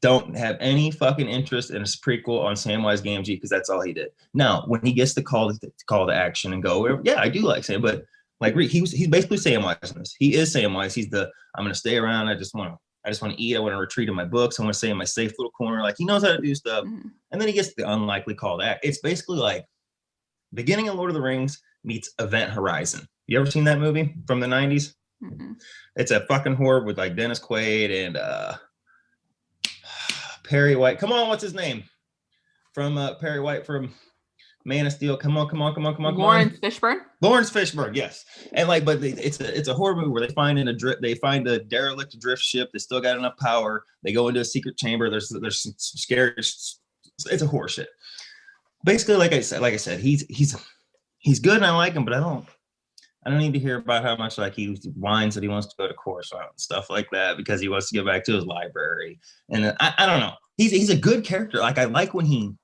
Don't have any fucking interest in a prequel on Samwise Gamgee, because that's all he did. Now, when he gets the call to action and go, yeah, I do like Sam, but like he's basically Samwise in this. He is Samwise. He's I'm gonna stay around. I just want to eat. I want to retreat in my books. I want to stay in my safe little corner. Like, he knows how to do stuff. And then he gets the unlikely call to act. It's basically like beginning of Lord of the Rings meets Event Horizon. You ever seen that movie from the 90s? It's a fucking horror with like Dennis Quaid and Perry White. Come on, what's his name? From Perry White from Man of Steel. Come on. Lawrence Fishburne. Lawrence Fishburne, yes. And like, but it's a horror movie where they find a derelict drift ship that still got enough power. They go into a secret chamber. There's some scary It's a horse shit. Basically, like I said, he's good and I like him, but I don't need to hear about how much like he whines that he wants to go to Coruscant and stuff like that because he wants to get back to his library. And I don't know. He's a good character. Like I like when he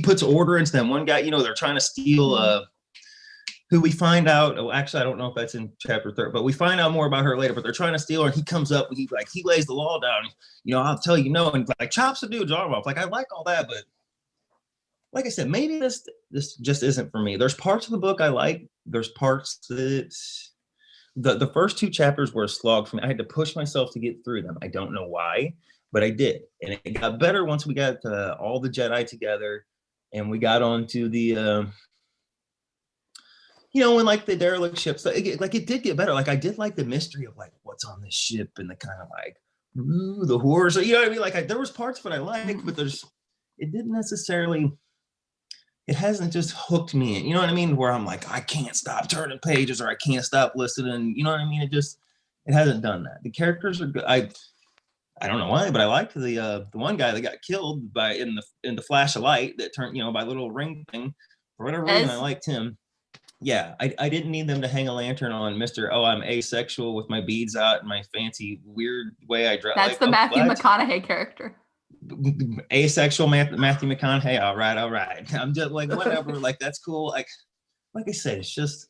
puts order into them. One guy, you know, they're trying to steal who we find out. Oh, actually, I don't know if that's in chapter 3, but we find out more about her later. But they're trying to steal her, and he comes up and he lays the law down. You know, I'll tell you no, and like chops the dude's arm off. Like I like all that, but like I said, maybe this just isn't for me. There's parts of the book I like. There's parts that the first 2 chapters were a slog for me. I had to push myself to get through them. I don't know why, but I did, and it got better once we got all the Jedi together, and we got onto the. You know, when like the derelict ships, it did get better. Like I did like the mystery of like what's on this ship and the kind of like, ooh, the horrors. You know what I mean? Like there was parts of it I liked, but it didn't necessarily. It hasn't just hooked me in. You know what I mean? Where I'm like, I can't stop turning pages or I can't stop listening. You know what I mean? It hasn't done that. The characters are good. I don't know why, but I liked the one guy that got killed in the flash of light that turned, you know, by little ring thing. For whatever reason, I liked him. Yeah, I didn't need them to hang a lantern on Mr. Oh, I'm asexual with my beads out and my fancy weird way I dress. That's like, the Matthew McConaughey character. Asexual Matthew McConaughey. All right. I'm just like, whatever. Like, that's cool. Like I said, it's just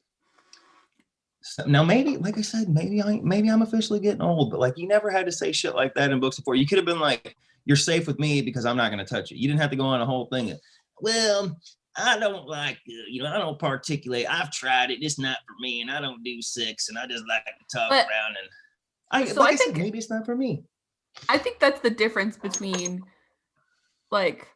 now maybe, like I said, maybe I'm officially getting old, but like you never had to say shit like that in books before. You could have been like, you're safe with me because I'm not going to touch it. You didn't have to go on a whole thing. Well, I don't like, you know, I don't particulate. I've tried it. It's not for me. And I don't do sex. And I just like to talk around. And I think maybe it's not for me. I think that's the difference between like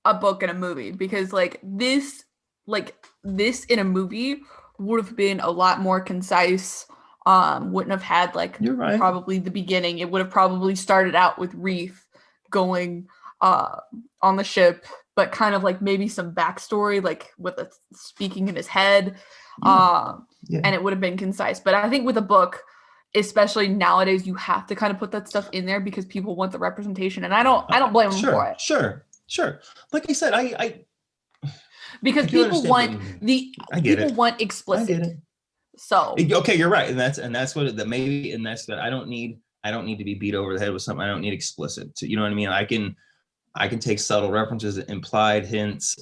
a book and a movie, because like this in a movie would have been a lot more concise. Wouldn't have had like probably the beginning. It would have probably started out with Reef going on the ship, but kind of like maybe some backstory, like with a speaking in his head. And it would have been concise. But I think with a book, especially nowadays, you have to kind of put that stuff in there because people want the representation. And I don't blame them for it. Sure. Like I said, I because people want want explicit. I get it. So okay, you're right. And that's what I don't need to be beat over the head with something. I don't need explicit. You know what I mean? I can take subtle references, implied hints,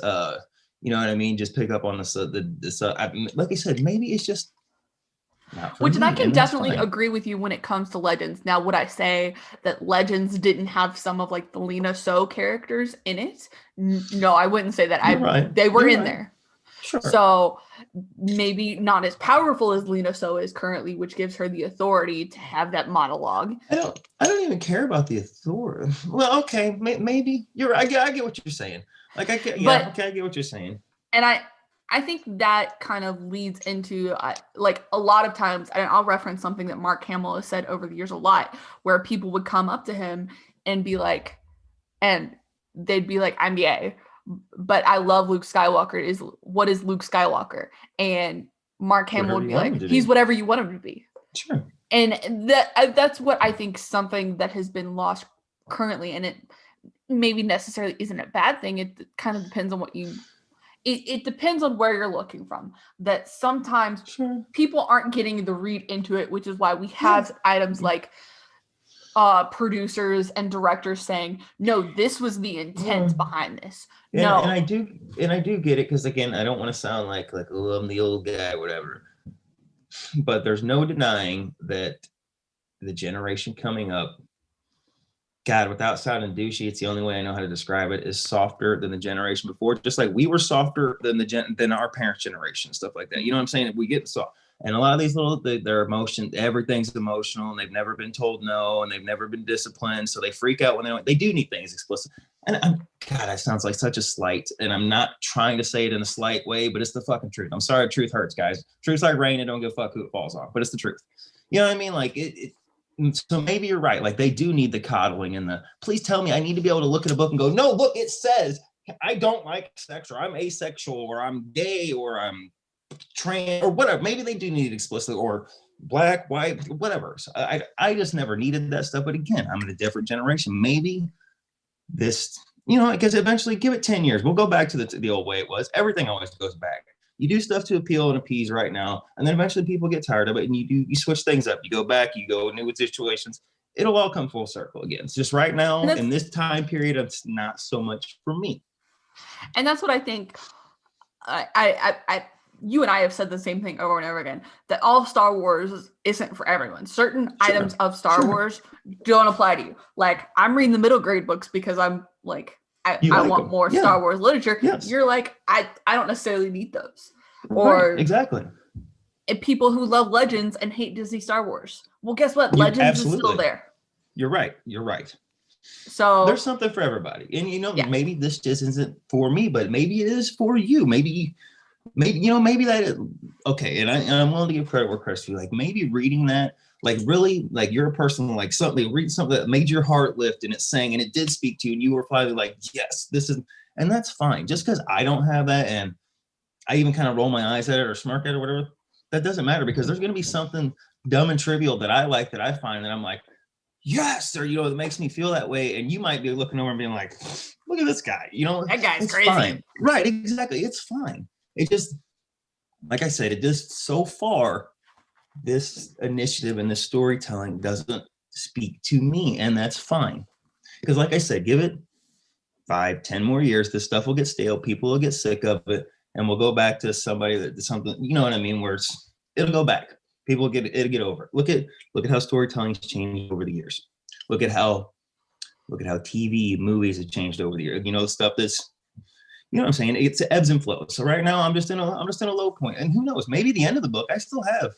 you know what I mean? Just pick up on like I said, maybe it's just not for me, and I can definitely agree with you when it comes to Legends. Now, would I say that Legends didn't have some of like the Lina Soh characters in it? No, I wouldn't say that. They were in there. Sure. So maybe not as powerful as Lina Soh is currently, which gives her the authority to have that monologue. I don't even care about the authority. Well, okay, maybe you're right. I get what you're saying. Like I get what you're saying. And I think that kind of leads into like a lot of times, and I'll reference something that Mark Hamill has said over the years a lot, where people would come up to him and be like, and they'd be like, I'm gay, but I love Luke Skywalker. What is Luke Skywalker? And Mark Hamill would be like, he's whatever you want him to be. Sure. And that's what I think, something that has been lost currently, and it maybe necessarily isn't a bad thing. It kind of depends on what you. It depends on where you're looking from. That sometimes people aren't getting the read into it, which is why we have items like producers and directors saying, no, this was the intent behind this. No. And I do get it, because again, I don't want to sound like oh, I'm the old guy, whatever. But there's no denying that the generation coming up, God, without sounding douchey, it's the only way I know how to describe it, is softer than the generation before. Just like we were softer than our parents' generation, stuff like that. You know what I'm saying? We get soft. And a lot of these their emotion, everything's emotional, and they've never been told no, and they've never been disciplined. So they freak out when they do need things explicit. And God, that sounds like such a slight. And I'm not trying to say it in a slight way, but it's the fucking truth. I'm sorry, truth hurts, guys. Truth's like rain, and don't give a fuck who it falls on. But it's the truth. You know what I mean? Like so maybe you're right. Like they do need the coddling and the, please tell me, I need to be able to look at a book and go, no, look, it says I don't like sex, or I'm asexual, or I'm gay, or I'm trans, or whatever. Maybe they do need it explicit, or black, white, whatever. So I just never needed that stuff. But again, I'm in a different generation. Maybe this, because eventually give it 10 years. We'll go back to the old way it was. Everything always goes back. You do stuff to appeal and appease right now, and then eventually people get tired of it, and you switch things up. You go back, you go new situations. It'll all come full circle again. It's just right now in this time period, it's not so much for me. And that's what I think. You and I have said the same thing over and over again, that all Star Wars isn't for everyone. Certain items of Star Wars don't apply to you. Like, I'm reading the middle grade books because I'm like, I want them. More Star Wars literature. Yes. You're like, I don't necessarily need those. Or exactly. And people who love Legends and hate Disney Star Wars. Well, guess what? Legends is still there. You're right. So there's something for everybody. And maybe this just isn't for me, but maybe it is for you. Maybe that, okay. And I'm willing to give credit where credit's due. Like, maybe reading that, like, really, like, you're a person, like, read something that made your heart lift and it sang and it did speak to you, and you were finally like, yes, this is, and that's fine. Just because I don't have that and I even kind of roll my eyes at it or smirk at it or whatever, that doesn't matter, because there's going to be something dumb and trivial that I like, that I find that I'm like, yes, or, that makes me feel that way. And you might be looking over and being like, look at this guy, that guy's crazy. Fine. Right. Exactly. It's fine. It just, like I said, it just, so far, this initiative and this storytelling doesn't speak to me, and that's fine. Because, like I said, give it 5-10 more years, this stuff will get stale, people will get sick of it, and we'll go back to somebody that something, you know what I mean, where it'll go back. People it'll get over it. Look at how storytelling's changed over the years. Look at how TV, movies have changed over the years. Stuff that's, what I'm saying? It's ebbs and flows. So right now I'm just in a low point. And who knows? Maybe the end of the book, I still have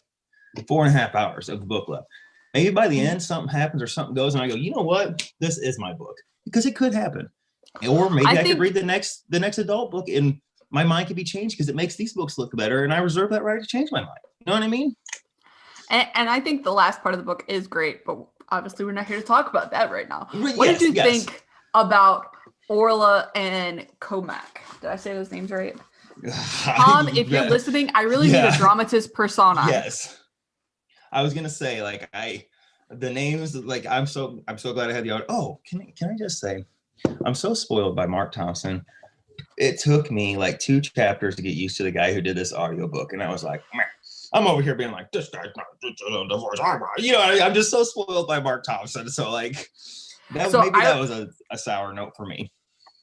4.5 hours of the book left. Maybe by the end something happens or something goes and I go, you know what? This is my book. Because it could happen. Or maybe I could read the next adult book and my mind could be changed because it makes these books look better, and I reserve that right to change my mind. You know what I mean? And I think the last part of the book is great, but obviously we're not here to talk about that right now. What did you think about Orla and Cohmac? Did I say those names right? Tom, if you're listening, I really need a dramatist persona. Yes. I was gonna say, like, the names, like, I'm so glad I had the audio. Oh, can I just say, I'm so spoiled by Mark Thompson. It took me like 2 chapters to get used to the guy who did this audiobook, and I was like, man, I'm over here being like, this guy's not the voice. I'm just so spoiled by Mark Thompson. So, like, that was a sour note for me.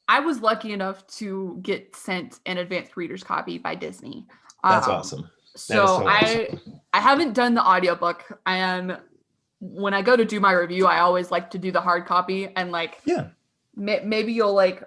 I was lucky enough to get sent an advanced reader's copy by Disney. That's awesome. So I haven't done the audiobook, and when I go to do my review, I always like to do the hard copy, and like, maybe you'll like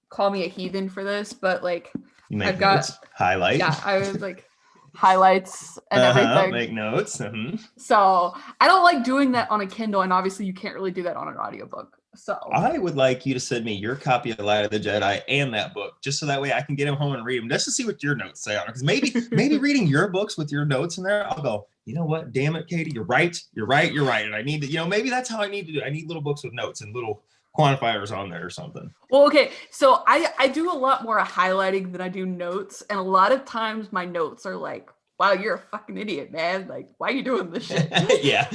call me a heathen for this, but like, I've got highlights. Yeah, I was like highlights and everything. Make notes. Mm-hmm. So I don't like doing that on a Kindle, and obviously you can't really do that on an audiobook. So I would like you to send me your copy of Light of the Jedi and that book, just so that way I can get them home and read them, just to see what your notes say on it. Because maybe reading your books with your notes in there, I'll go, you know what? Damn it, Katie, you're right. And I need to, maybe that's how I need to do it. I need little books with notes and little quantifiers on there or something. Well, okay. So I do a lot more highlighting than I do notes. And a lot of times my notes are like, wow, you're a fucking idiot, man. Like, why are you doing this shit? Yeah.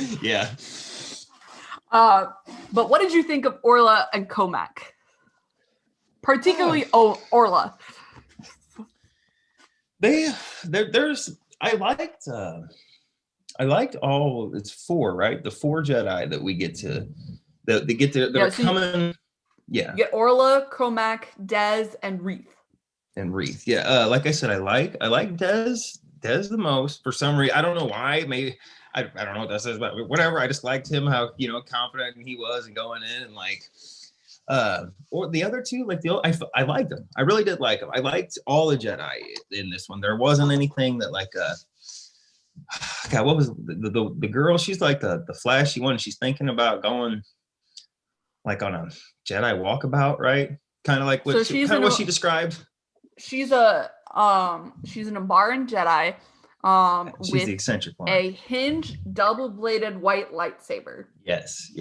But what did you think of Orla and Cohmac? Particularly Orla. I liked all, it's 4, right? The 4 Jedi that we get to, that are coming. You get Orla, Cohmac, Dez, and Reath. Yeah. Like I said, I like Dez the most for some reason. I don't know why. Maybe I don't know what that says, but whatever. I just liked him, how confident he was and going in, and like or the other 2, like I liked them. I really did like them. I liked all the Jedi in this one. There wasn't anything that like God, what was the girl? She's like the flashy one. She's thinking about going like on a Jedi walkabout, right? Kind of like what she described. She's an Umbaran Jedi. She's with the eccentric one. A hinged, double-bladed white lightsaber. Yes.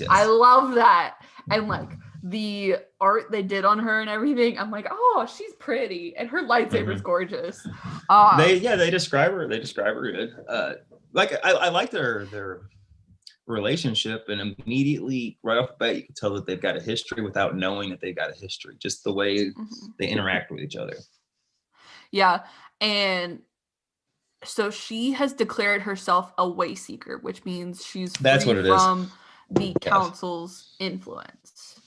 I love that. And like the art they did on her and everything, I'm like, oh, she's pretty, and her lightsaber's gorgeous. They describe her good. Like I like their relationship, and immediately right off the bat you can tell that they've got a history without knowing that they've got a history, just the way they interact with each other. Yeah, and so she has declared herself a way seeker, which means she's That's free what it is. from the Yes. council's influence.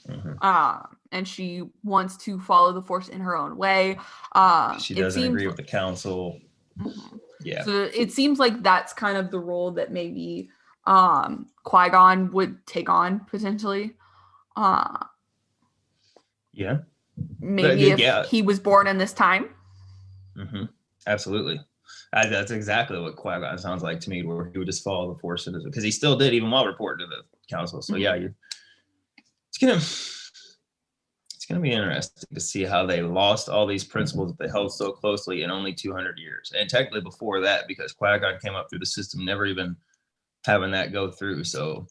And she wants to follow the force in her own way. She doesn't agree with the council. Yeah. So it seems like that's kind of the role that maybe Qui-Gon would take on potentially. Yeah. Maybe if he was born in this time. Absolutely. That's exactly what Qui-Gon sounds like to me, where he would just follow the force, because he still did even while reporting to the council. So yeah, it's gonna be interesting to see how they lost all these principles that they held so closely in only 200 years, and technically before that, because Qui-Gon came up through the system never even having that go through. So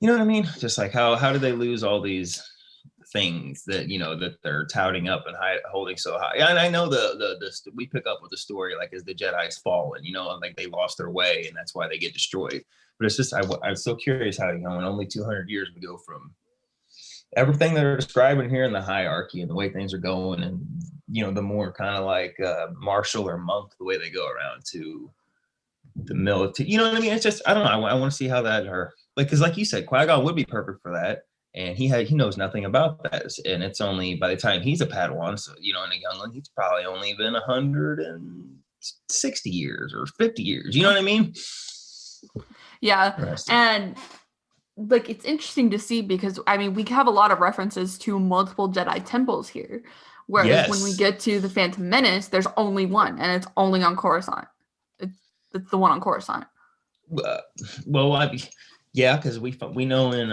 you know what I mean? Just like how did they lose all these things that that they're touting up and holding so high? And I know the we pick up with the story, like, as the Jedi's fallen, like they lost their way and that's why they get destroyed. But it's just I'm so curious how in only 200 years we go from everything that are describing here in the hierarchy and the way things are going, and the more kind of like martial or monk, the way they go around, to the military. You know what I mean? It's just, I don't know. I want to see how that, or like, because like you said, Qui-Gon would be perfect for that. And he knows nothing about that, and it's only by the time he's a Padawan, so and a youngling, he's probably only been 160 years or 50 years. You know what I mean? Yeah, and like it's interesting to see, because I mean we have a lot of references to multiple Jedi temples here, whereas when we get to the Phantom Menace, there's only one, and it's only on Coruscant. It's the one on Coruscant. Yeah, because we know in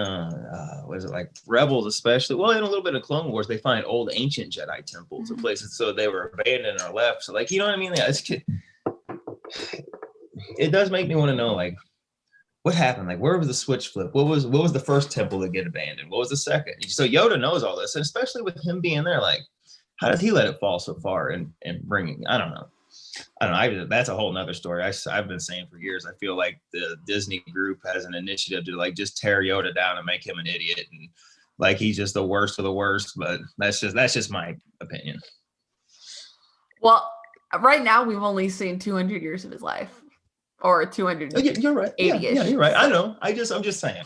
what is it, like Rebels especially, well, in a little bit of Clone Wars, they find old ancient Jedi temples and places, so they were abandoned or left. So like, you know what I mean? It does make me want to know, like, what happened? Like, where was the switch flip? What was the first temple to get abandoned? What was the second? So Yoda knows all this, and especially with him being there, like, how did he let it fall so far and bringing? I don't know. That's a whole nother story. I've been saying for years, I feel like the Disney group has an initiative to like just tear Yoda down and make him an idiot, and like he's just the worst of the worst. But that's just my opinion. Well, right now we've only seen 200 years of his life, or 200. Oh, yeah, you're right. Yeah, you're right. I know. I'm just saying.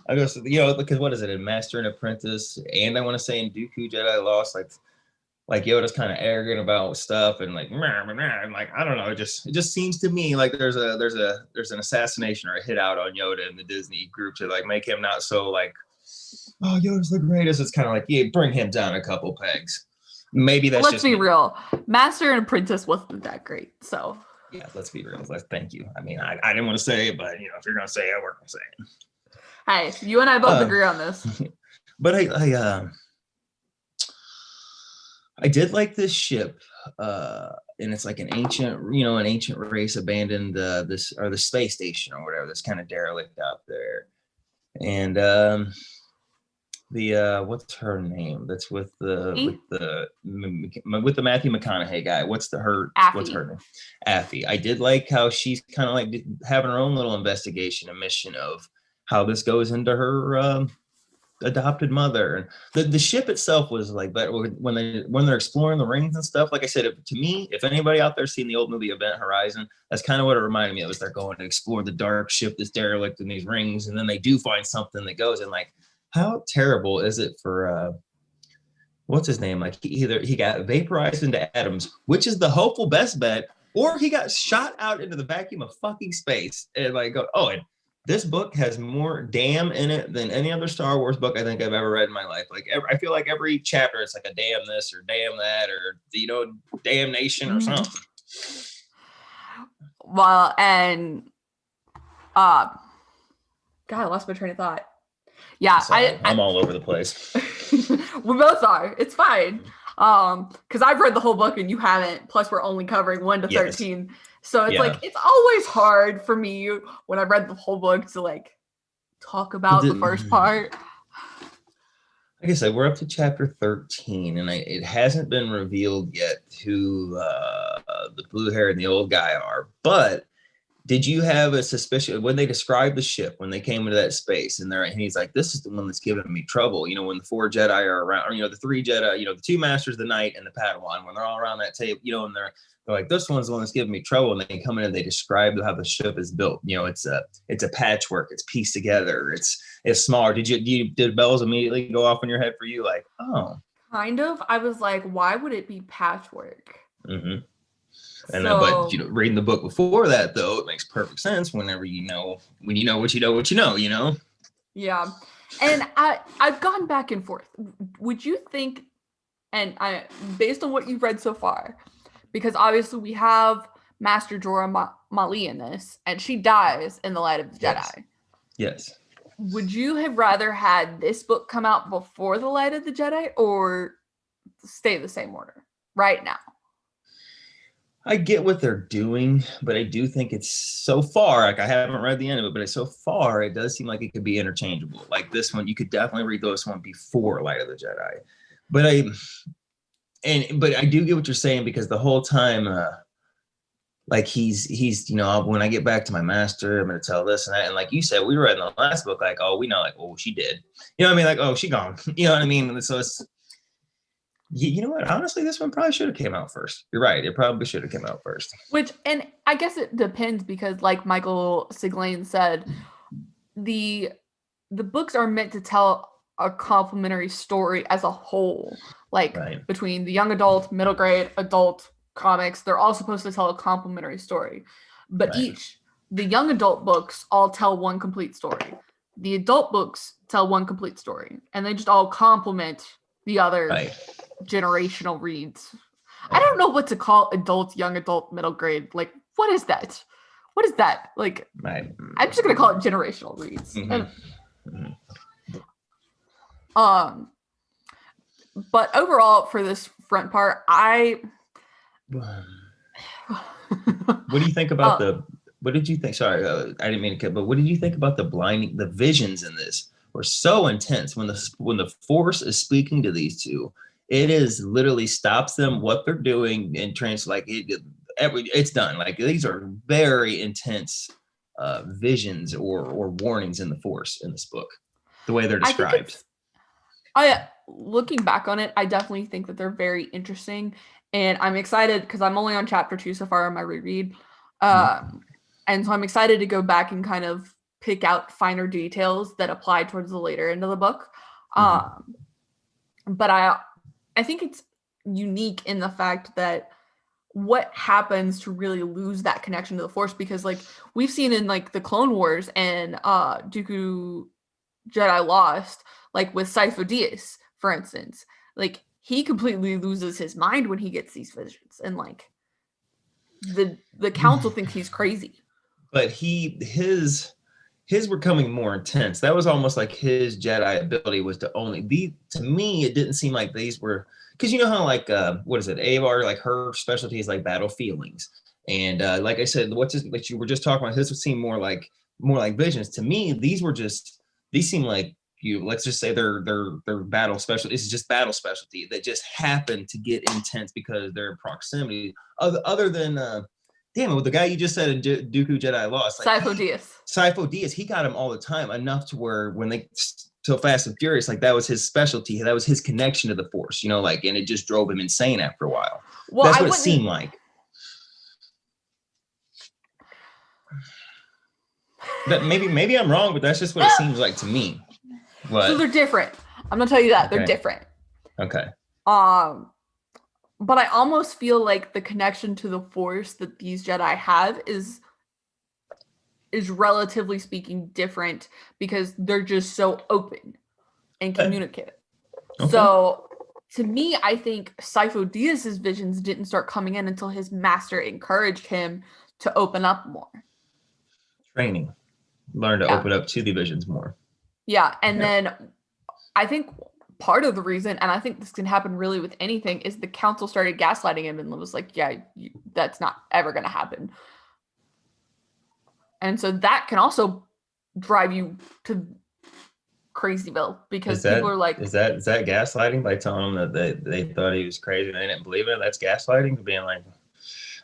I guess because what is it in Master and Apprentice, and I want to say in Dooku Jedi Lost, like Yoda's kind of arrogant about stuff, and like, and like, I don't know. It just seems to me like there's an assassination or a hit out on Yoda in the Disney group to like make him not so like, oh, Yoda's the greatest. It's kind of like, yeah, bring him down a couple pegs. Maybe that's Let's be real. Master and Apprentice wasn't that great. So yeah, let's be real. Thank you. I mean, I didn't want to say it, but if you're gonna say it, we're gonna say it. Hey, you and I both agree on this. But I did like this ship, and it's like an ancient race abandoned the space station or whatever, that's kind of derelict out there. And the what's her name? That's with the Matthew McConaughey guy. What's her name? Affie. I did like how she's kind of like having her own little investigation, a mission of how this goes into her adopted mother. And the ship itself was like, but when they're exploring the rings and stuff, like I said, to me, if anybody out there seen the old movie Event Horizon, that's kind of what it reminded me of. Is they're going to explore the dark ship that's derelict in these rings, and then they do find something that goes, and like, how terrible is it for what's his name? Like he got vaporized into atoms, which is the hopeful best bet, or he got shot out into the vacuum of fucking space. And like, and this book has more damn in it than any other Star Wars book I think I've ever read in my life. Like I feel like every chapter it's like a damn this or damn that or damnation or something. Well, and God, I lost my train of thought. Yeah, I'm all over the place. We both are. It's fine. Because I've read the whole book and you haven't. Plus, we're only covering 1 to 13. So it's like, it's always hard for me when I read the whole book to like talk about the first part. Like I said, we're up to chapter 13, and it hasn't been revealed yet who the blue hair and the old guy are. But Did you have a suspicion when they described the ship, when they came into that space and he's like, this is the one that's giving me trouble. You know, when the 4 Jedi are around, or, you know, the 3 Jedi, you know, the 2 Masters of the Night and the Padawan, when they're all around that table, you know, and they're like, this one's the one that's giving me trouble. And they come in and they describe how the ship is built. You know, it's a patchwork. It's pieced together. It's smaller. Did bells immediately go off in your head for you? Like, oh, kind of. I was like, why would it be patchwork? Mm-hmm. And but you know, reading the book before that, though, it makes perfect sense. Whenever when you know what you know. Yeah, and I've gone back and forth. Would you think, and based on what you've read so far, because obviously we have Master Jorah Mali in this, and she dies in the Light of the Jedi. Yes. Would you have rather had this book come out before the Light of the Jedi, or stay the same order right now? I get what they're doing, but I do think it's so far, like I haven't read the end of it, but so far it does seem like it could be interchangeable. Like this one, you could definitely read this one before Light of the Jedi. But I do get what you're saying, because the whole time, like he's, you know, when I get back to my master, I'm going to tell this and that. And like you said, we read in the last book, like, oh, we know, like, oh, she did. You know what I mean? Like, oh, she gone. You know what I mean? So it's, you know what? Honestly, this one probably should have came out first. You're right. It probably should have come out first. Which, and I guess it depends, because like Michael Siglain said, the books are meant to tell a complementary story as a whole. Like between the young adult, middle grade, adult comics, they're all supposed to tell a complementary story. But the young adult books all tell one complete story. The adult books tell one complete story. And they just all complement the other generational reads. I don't know what to call adult, young adult, middle grade. Like, what is that? What is that? Like, I'm just gonna call it generational reads. But overall, for this front part, what do you think about what did you think? Sorry, I didn't mean to cut, but what did you think about the visions in this were so intense when the Force is speaking to these two? It is literally stops them what they're doing and it's done. Like these are very intense visions or warnings in the Force in this book, the way they're described. Looking back on it, I definitely think that they're very interesting, and I'm excited because I'm only on chapter 2 so far on my reread, and so I'm excited to go back and kind of pick out finer details that apply towards the later end of the book. But I think it's unique in the fact that what happens to really lose that connection to the Force, because like we've seen in like the Clone Wars and Dooku Jedi Lost, like with Sifo Dyas, for instance, like he completely loses his mind when he gets these visions, and like the council thinks he's crazy. But his were coming more intense. That was almost like his Jedi ability was to only be. To me, it didn't seem like these were, because you know how like what is it, Avar, like her specialty is like battle feelings, and like I said, like you were just talking about, this would seem more like visions. To me, these seem like, let's just say they're battle specialty. This is just battle specialty that just happened to get intense because they're in proximity. Other than damn it, the guy you just said in Dooku Jedi Lost, like Sifo Dyas, he got him all the time, enough to where when they so Fast and Furious, like that was his specialty, that was his connection to the Force, you know, like, and it just drove him insane after a while. Well, that's what it seemed like. But maybe I'm wrong, but that's just what it seems like to me. What? So they're different. I'm gonna tell you that they're different. Okay. But I almost feel like the connection to the Force that these Jedi have is relatively speaking different, because they're just so open and communicative. Okay. So to me, I think Sifo Dyas' visions didn't start coming in until his master encouraged him to open up more. Training. Learn to open up to the visions more. Yeah, and then I think part of the reason, and I think this can happen really with anything, is the council started gaslighting him and was like, that's not ever going to happen. And so that can also drive you to Crazyville, because people are like, is that gaslighting by telling them that they thought he was crazy and they didn't believe it? That's gaslighting, being like,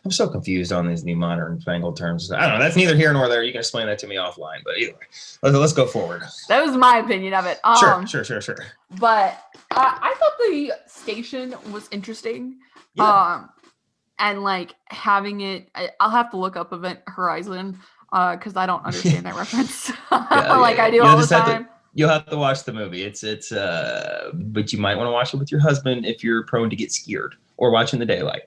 I'm so confused on these new modern fangled terms. I don't know. That's neither here nor there. You can explain that to me offline. But either way, let's go forward. That was my opinion of it. Sure. But I thought the station was interesting. Yeah. And like having it, I'll have to look up Event Horizon because I don't understand that reference. I do all the time. You'll have to watch the movie. It's but you might want to watch it with your husband if you're prone to get scared or watching the daylight.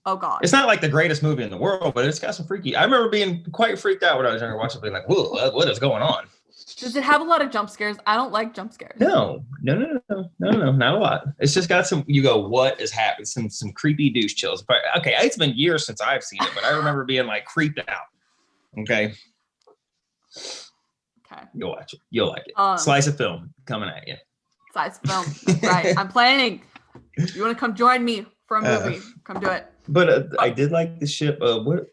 Oh God. It's not like the greatest movie in the world, but it's got some freaky. I remember being quite freaked out when I was younger watching it, being like, whoa, what is going on? Does it have a lot of jump scares? I don't like jump scares. No, not a lot. It's just got some, you go, what is happening? Some creepy douche chills. But okay, it's been years since I've seen it, but I remember being like creeped out. Okay. You'll watch it. You'll like it. Slice of film coming at you. Slice of film. Right. I'm planning. You want to come join me for a movie? Come do it. But I did like the ship. What?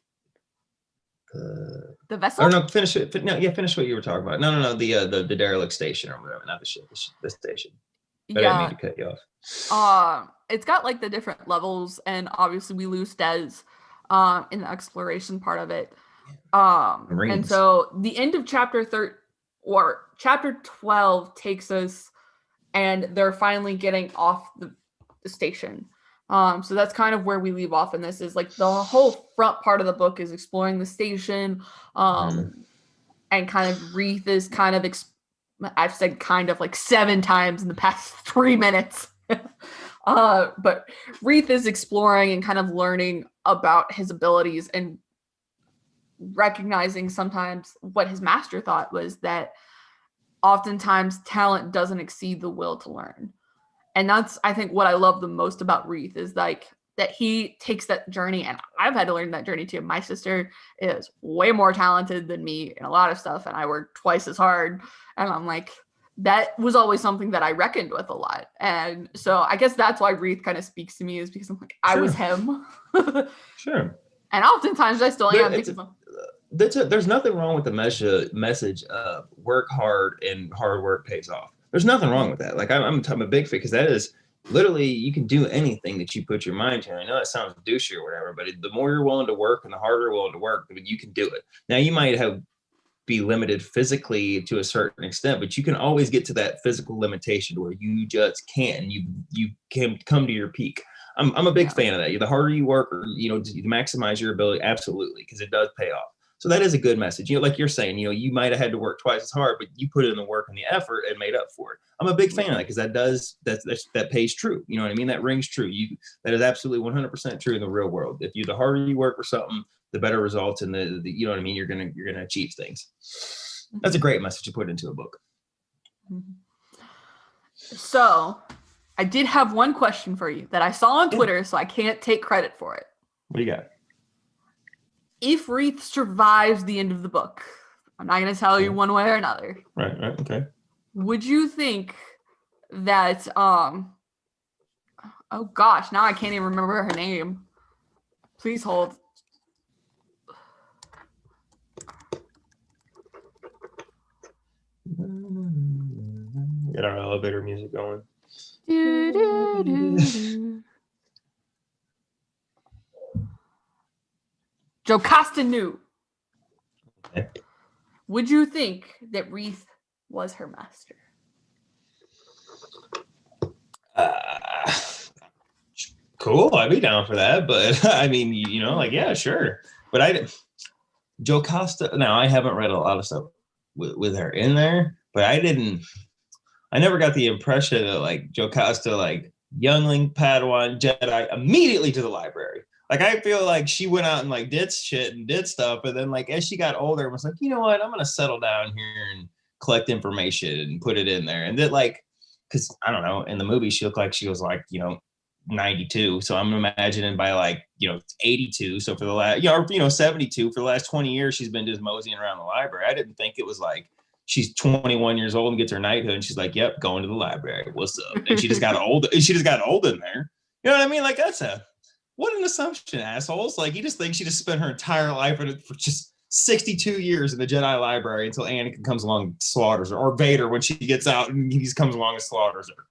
The vessel? Or no, finish it. Finish what you were talking about. No. The derelict station or whatever, not the ship. The station. But I didn't mean to cut you off. It's got like the different levels, and obviously we lose Des in the exploration part of it. And so the end of chapter 12 takes us, and they're finally getting off the station. So that's kind of where we leave off in this, is like the whole front part of the book is exploring the station, and kind of Reith is kind of I've said kind of like 7 times in the past 3 minutes. But Reith is exploring and kind of learning about his abilities and recognizing sometimes what his master thought was that oftentimes talent doesn't exceed the will to learn. And that's, I think, what I love the most about Reith is like that he takes that journey, and I've had to learn that journey too. My sister is way more talented than me in a lot of stuff, and I work twice as hard. And I'm like, that was always something that I reckoned with a lot. And so I guess that's why Reith kind of speaks to me, is because I'm like, I was him. Sure. And oftentimes I still am. There's nothing wrong with the message of work hard and hard work pays off. There's nothing wrong with that. Like I'm a big fan, because that is literally, you can do anything that you put your mind to. I know that sounds douchey or whatever, but the more you're willing to work and the harder you're willing to work, you can do it. Now you might be limited physically to a certain extent, but you can always get to that physical limitation where you just can't. You can come to your peak. I'm a big fan of that. The harder you work, or you maximize your ability, absolutely, because it does pay off. So that is a good message. Like you're saying, you might have had to work twice as hard, but you put in the work and the effort and made up for it. I'm a big fan of that, because that pays true. You know what I mean? That rings true. That is absolutely 100% true in the real world. The harder you work for something, the better results, and the you know what I mean, you're gonna achieve things. That's a great message to put into a book. So I did have one question for you that I saw on Twitter, so I can't take credit for it. What do you got? If Reith survives the end of the book, I'm not going to tell you one way or another. Right, okay. Would you think that, oh gosh, now I can't even remember her name. Please hold. Get our elevator music going. Jocasta knew. Okay. Would you think that Reith was her master? Cool. I'd be down for that, but I mean, yeah, sure. But Jocasta. Now, I haven't read a lot of stuff with her in there, but I never got the impression that like Jocasta, like youngling, Padawan, Jedi, immediately to the library. Like, I feel like she went out and like did shit and did stuff. And then like, as she got older, was like, you know what, I'm going to settle down here and collect information and put it in there. And that like, cause I don't know, in the movie, she looked like she was like, 92. So I'm imagining by like, 82. So for the last, 72 for the last 20 years, she's been just moseying around the library. I didn't think it was like, she's 21 years old and gets her knighthood. And she's like, yep, going to the library. What's up? And she just got old. She just got old in there. You know what I mean? Like, what an assumption, assholes. Like, you just think she just spent her entire life for just 62 years in the Jedi library until Anakin comes along and slaughters her, or Vader when she gets out and he comes along and slaughters her.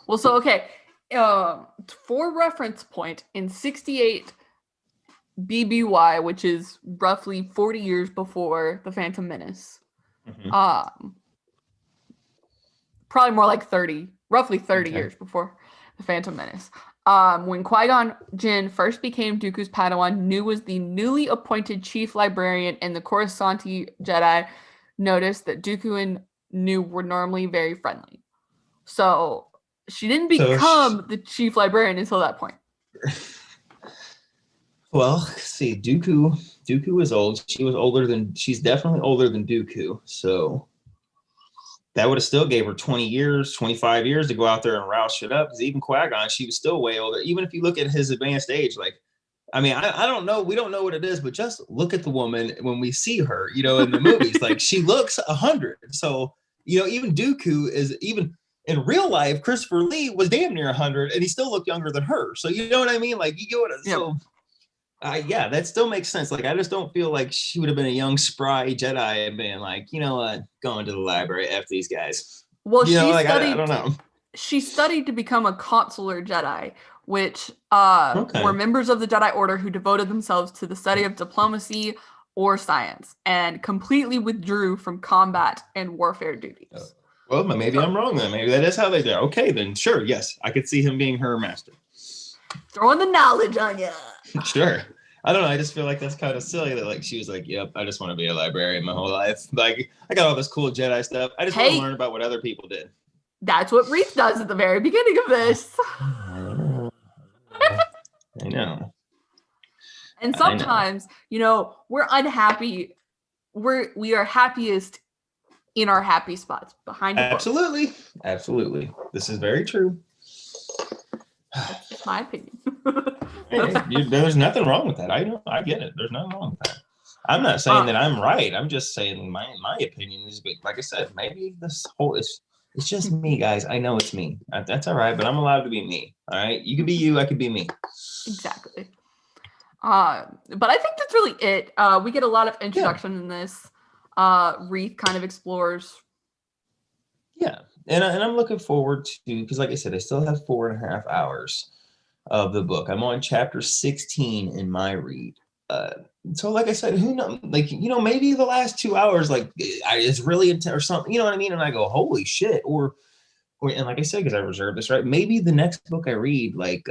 Well, so, okay. For reference point, in 68, BBY, which is roughly 40 years before The Phantom Menace. Probably more like 30, roughly 30 years before The Phantom Menace. When Qui-Gon Jinn first became Dooku's Padawan, Nu was the newly appointed chief librarian, and the Coruscant Jedi noticed that Dooku and Nu were normally very friendly. So she didn't become the chief librarian until that point. Well, see, Dooku is old. She's definitely older than Dooku. So that would have still gave her 20 years, 25 years to go out there and rouse shit up. Because even Qui-Gon, she was still way older. Even if you look at his advanced age, like, I mean, I don't know. We don't know what it is, but just look at the woman when we see her, you know, in the movies. Like, she looks 100. So, you know, even Dooku is, even in real life, Christopher Lee was damn near 100, and he still looked younger than her. So, you know what I mean? Like, you go to, so, yeah, that still makes sense. Like, I just don't feel like she would have been a young, spry Jedi and been like, you know what, going to the library after these guys. Well, you know, I don't know. She studied to become a consular Jedi, which were members of the Jedi Order who devoted themselves to the study of diplomacy or science and completely withdrew from combat and warfare duties. Well, maybe I'm wrong then. Maybe that is how they do. Okay, then sure, yes, I could see him being her master. Throwing the knowledge on you. Sure. I don't know. I just feel like that's kind of silly that, like, she was like, yep, I just want to be a librarian my whole life. Like, I got all this cool Jedi stuff. I just want to learn about what other people did. That's what Reese does at the very beginning of this. I know. And sometimes, you know, we're unhappy. We are happiest in our happy spots behind the Absolutely. books. Absolutely. This is very true. That's just my opinion. There's nothing wrong with that. I know. I get it. There's nothing wrong with that. I'm not saying that I'm right. I'm just saying my opinion is, like I said, maybe this whole it's just me, guys. I know it's me. That's all right, but I'm allowed to be me. All right. You can be you. I can be me. Exactly. But I think that's really it. We get a lot of introduction in this. Reith kind of explores. Yeah. And I'm looking forward to, because like I said, I still have 4.5 hours of the book. I'm on chapter 16 in my read. So like I said, who knows? Like, you know, maybe the last 2 hours, like, it's really intense or something, you know what I mean? And I go, holy shit. Or and like I said, because I reserved this, right? Maybe the next book I read, like,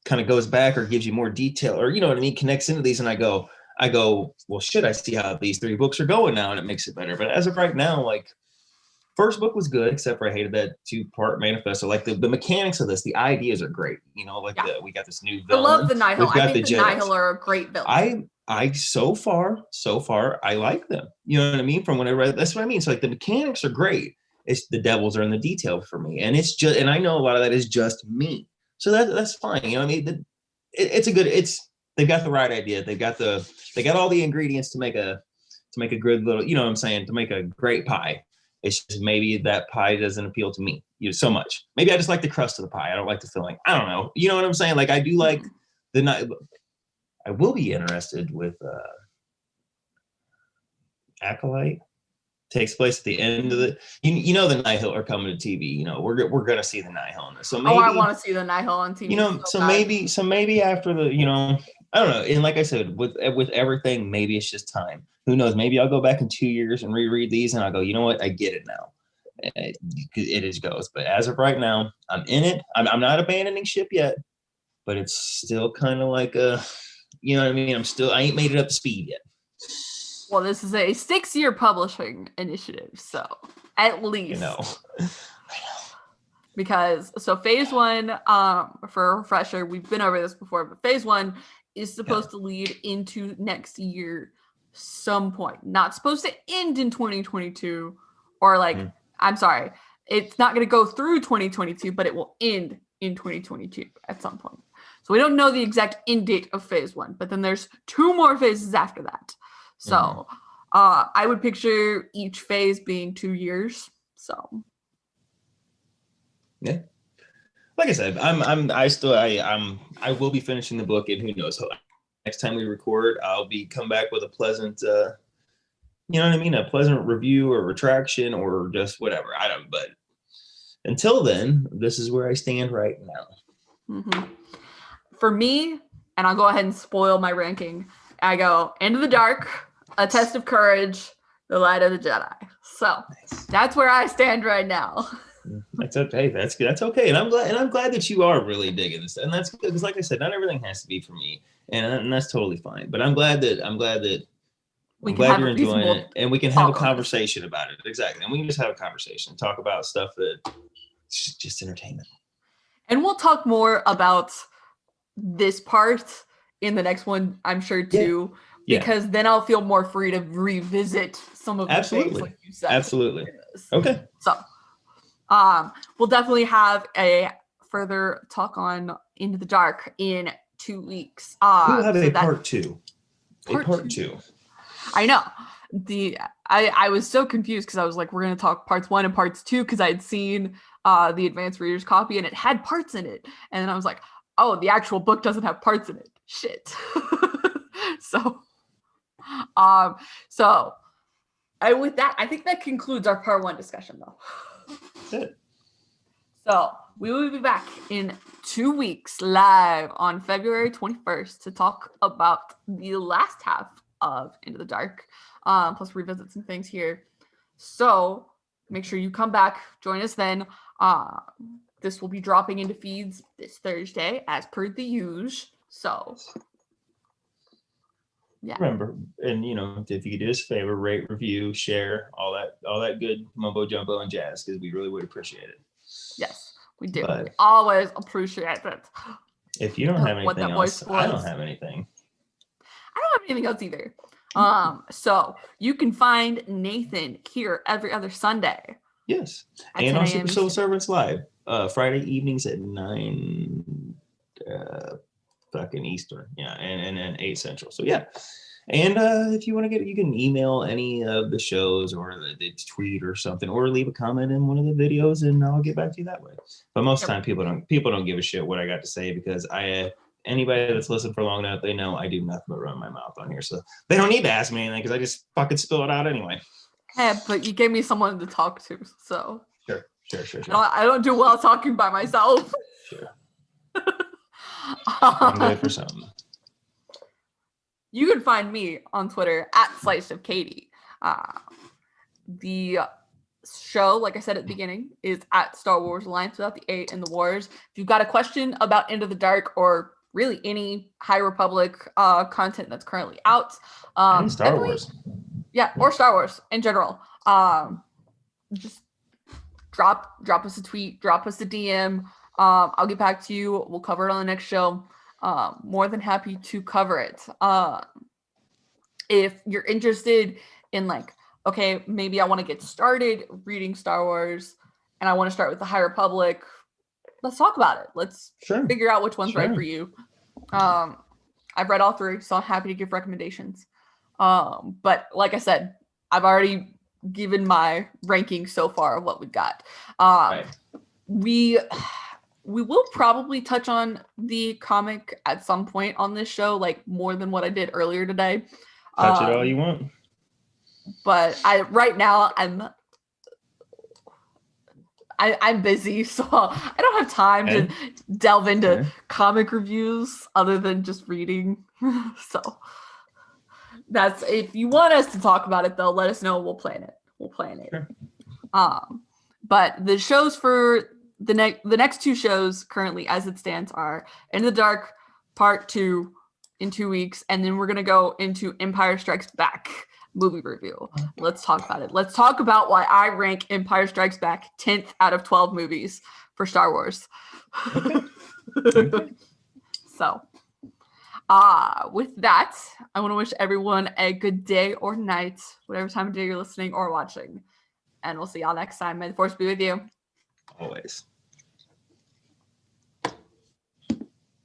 kind of goes back or gives you more detail, or, you know what I mean, connects into these, and I go, well, shit, I see how these 3 books are going now, and it makes it better. But as of right now, like, first book was good, except for I hated that 2-part manifesto. Like, the mechanics of this, the ideas are great. You know, like, we got this new villain. I love the Nihil. I think the Nihil are a great villain. I so far, I like them. You know what I mean? From when I read, that's what I mean. So, like, the mechanics are great. It's the devils are in the detail for me, and it's just, and I know a lot of that is just me. So that's fine. You know what I mean? They've got the right idea. They got all the ingredients to make a good little, you know what I'm saying, to make a great pie. It's just maybe that pie doesn't appeal to me, you know, so much. Maybe I just like the crust of the pie. I don't like the filling. I don't know. You know what I'm saying? Like, I do like I will be interested with Acolyte. Takes place at the end of the, you know, the Nihil are coming to TV. You know, we're gonna see the Nihil in this. So maybe, I want to see the Nihil on TV. You know, so maybe after the, you know, I don't know. And like I said, with everything, maybe it's just time. Who knows? Maybe I'll go back in 2 years and reread these, and I'll go, you know what? I get it now. It just goes. But as of right now, I'm in it. I'm not abandoning ship yet, but it's still kind of like you know what I mean? I ain't made it up to speed yet. Well, this is a 6-year publishing initiative, so at least. I know. Because, so phase 1, for a refresher, we've been over this before, but phase 1 is supposed to lead into next year some point. Not supposed to end in 2022, or like, I'm sorry, it's not going to go through 2022, but it will end in 2022 at some point. So we don't know the exact end date of phase 1, but then there's 2 more phases after that. So I would picture each phase being 2 years. So yeah, like I said, I will be finishing the book, and who knows, next time we record, I'll be come back with a pleasant, you know what I mean, a pleasant review or retraction or just whatever. I don't. But until then, this is where I stand right now. For me, and I'll go ahead and spoil my ranking. I go Into the Dark, A Test of Courage, The Light of the Jedi. So that's where I stand right now. That's okay. That's okay. And I'm glad that you are really digging this. And that's good because, like I said, not everything has to be for me, and that's totally fine. But I'm glad you're enjoying it, and we can have a conversation about it. Exactly, and we can just have a conversation, talk about stuff that's just entertainment. And we'll talk more about this part in the next one, I'm sure too, because then I'll feel more free to revisit some of the things like you said. Absolutely. Okay. So, we'll definitely have a further talk on Into the Dark in 2 weeks. We'll have a part two. Part two. I know. I was so confused because I was like, we're gonna talk parts 1 and parts 2 because I had seen the advanced reader's copy and it had parts in it, and then I was like, oh, the actual book doesn't have parts in it. Shit. So and with that, I think that concludes our part 1 discussion though. That's it. So we will be back in 2 weeks live on February 21st to talk about the last half of Into the Dark, plus revisit some things here. So make sure you come back, join us then. This will be dropping into feeds this Thursday as per the usual. So yeah. Remember, and if you could do us a favor, rate, review, share, all that good mumbo jumbo and jazz, because we really would appreciate it. Yes, we do. We always appreciate it. If you don't have anything else, I don't have anything. I don't have anything else either. So you can find Nathan here every other Sunday. Yes, and on Super Civil Servants Live, Friday evenings at 9 fucking Eastern, and 8 Central. So yeah, and if you want to you can email any of the shows or the tweet or something, or leave a comment in one of the videos, and I'll get back to you that way. But most of the time, people don't give a shit what I got to say, because anybody that's listened for long enough, they know I do nothing but run my mouth on here, so they don't need to ask me anything because I just fucking spill it out anyway. Yeah, but you gave me someone to talk to, so sure. I don't do well talking by myself. Sure. I'm good for something. You can find me on Twitter at SliceOfKatie. The show, like I said at the beginning, is at Star Wars Alliance without the 8 and the Wars. If you've got a question about Into the Dark or really any High Republic content that's currently out, and Star Wars, or Star Wars in general, just drop us a tweet, drop us a DM. I'll get back to you. We'll cover it on the next show. More than happy to cover it. If you're interested in okay, maybe I want to get started reading Star Wars and I want to start with the High Republic, let's talk about it. Let's figure out which one's right for you. I've read all 3, so I'm happy to give recommendations. But like I said, I've already given my ranking so far of what we've got. Right. We will probably touch on the comic at some point on this show, more than what I did earlier today. Touch it all you want. But right now I'm busy, so I don't have time to delve into comic reviews other than just reading. So that's, if you want us to talk about it though, let us know. We'll plan it. Sure. But the shows for the next 2 shows currently as it stands are Into the Dark Part 2 in 2 weeks, and then we're gonna go into Empire Strikes Back movie review. Let's talk about it. Let's talk about why I rank Empire Strikes Back 10th out of 12 movies for Star Wars. So with that, I want to wish everyone a good day or night, whatever time of day you're listening or watching, and we'll see y'all next time. May the Force be with you always.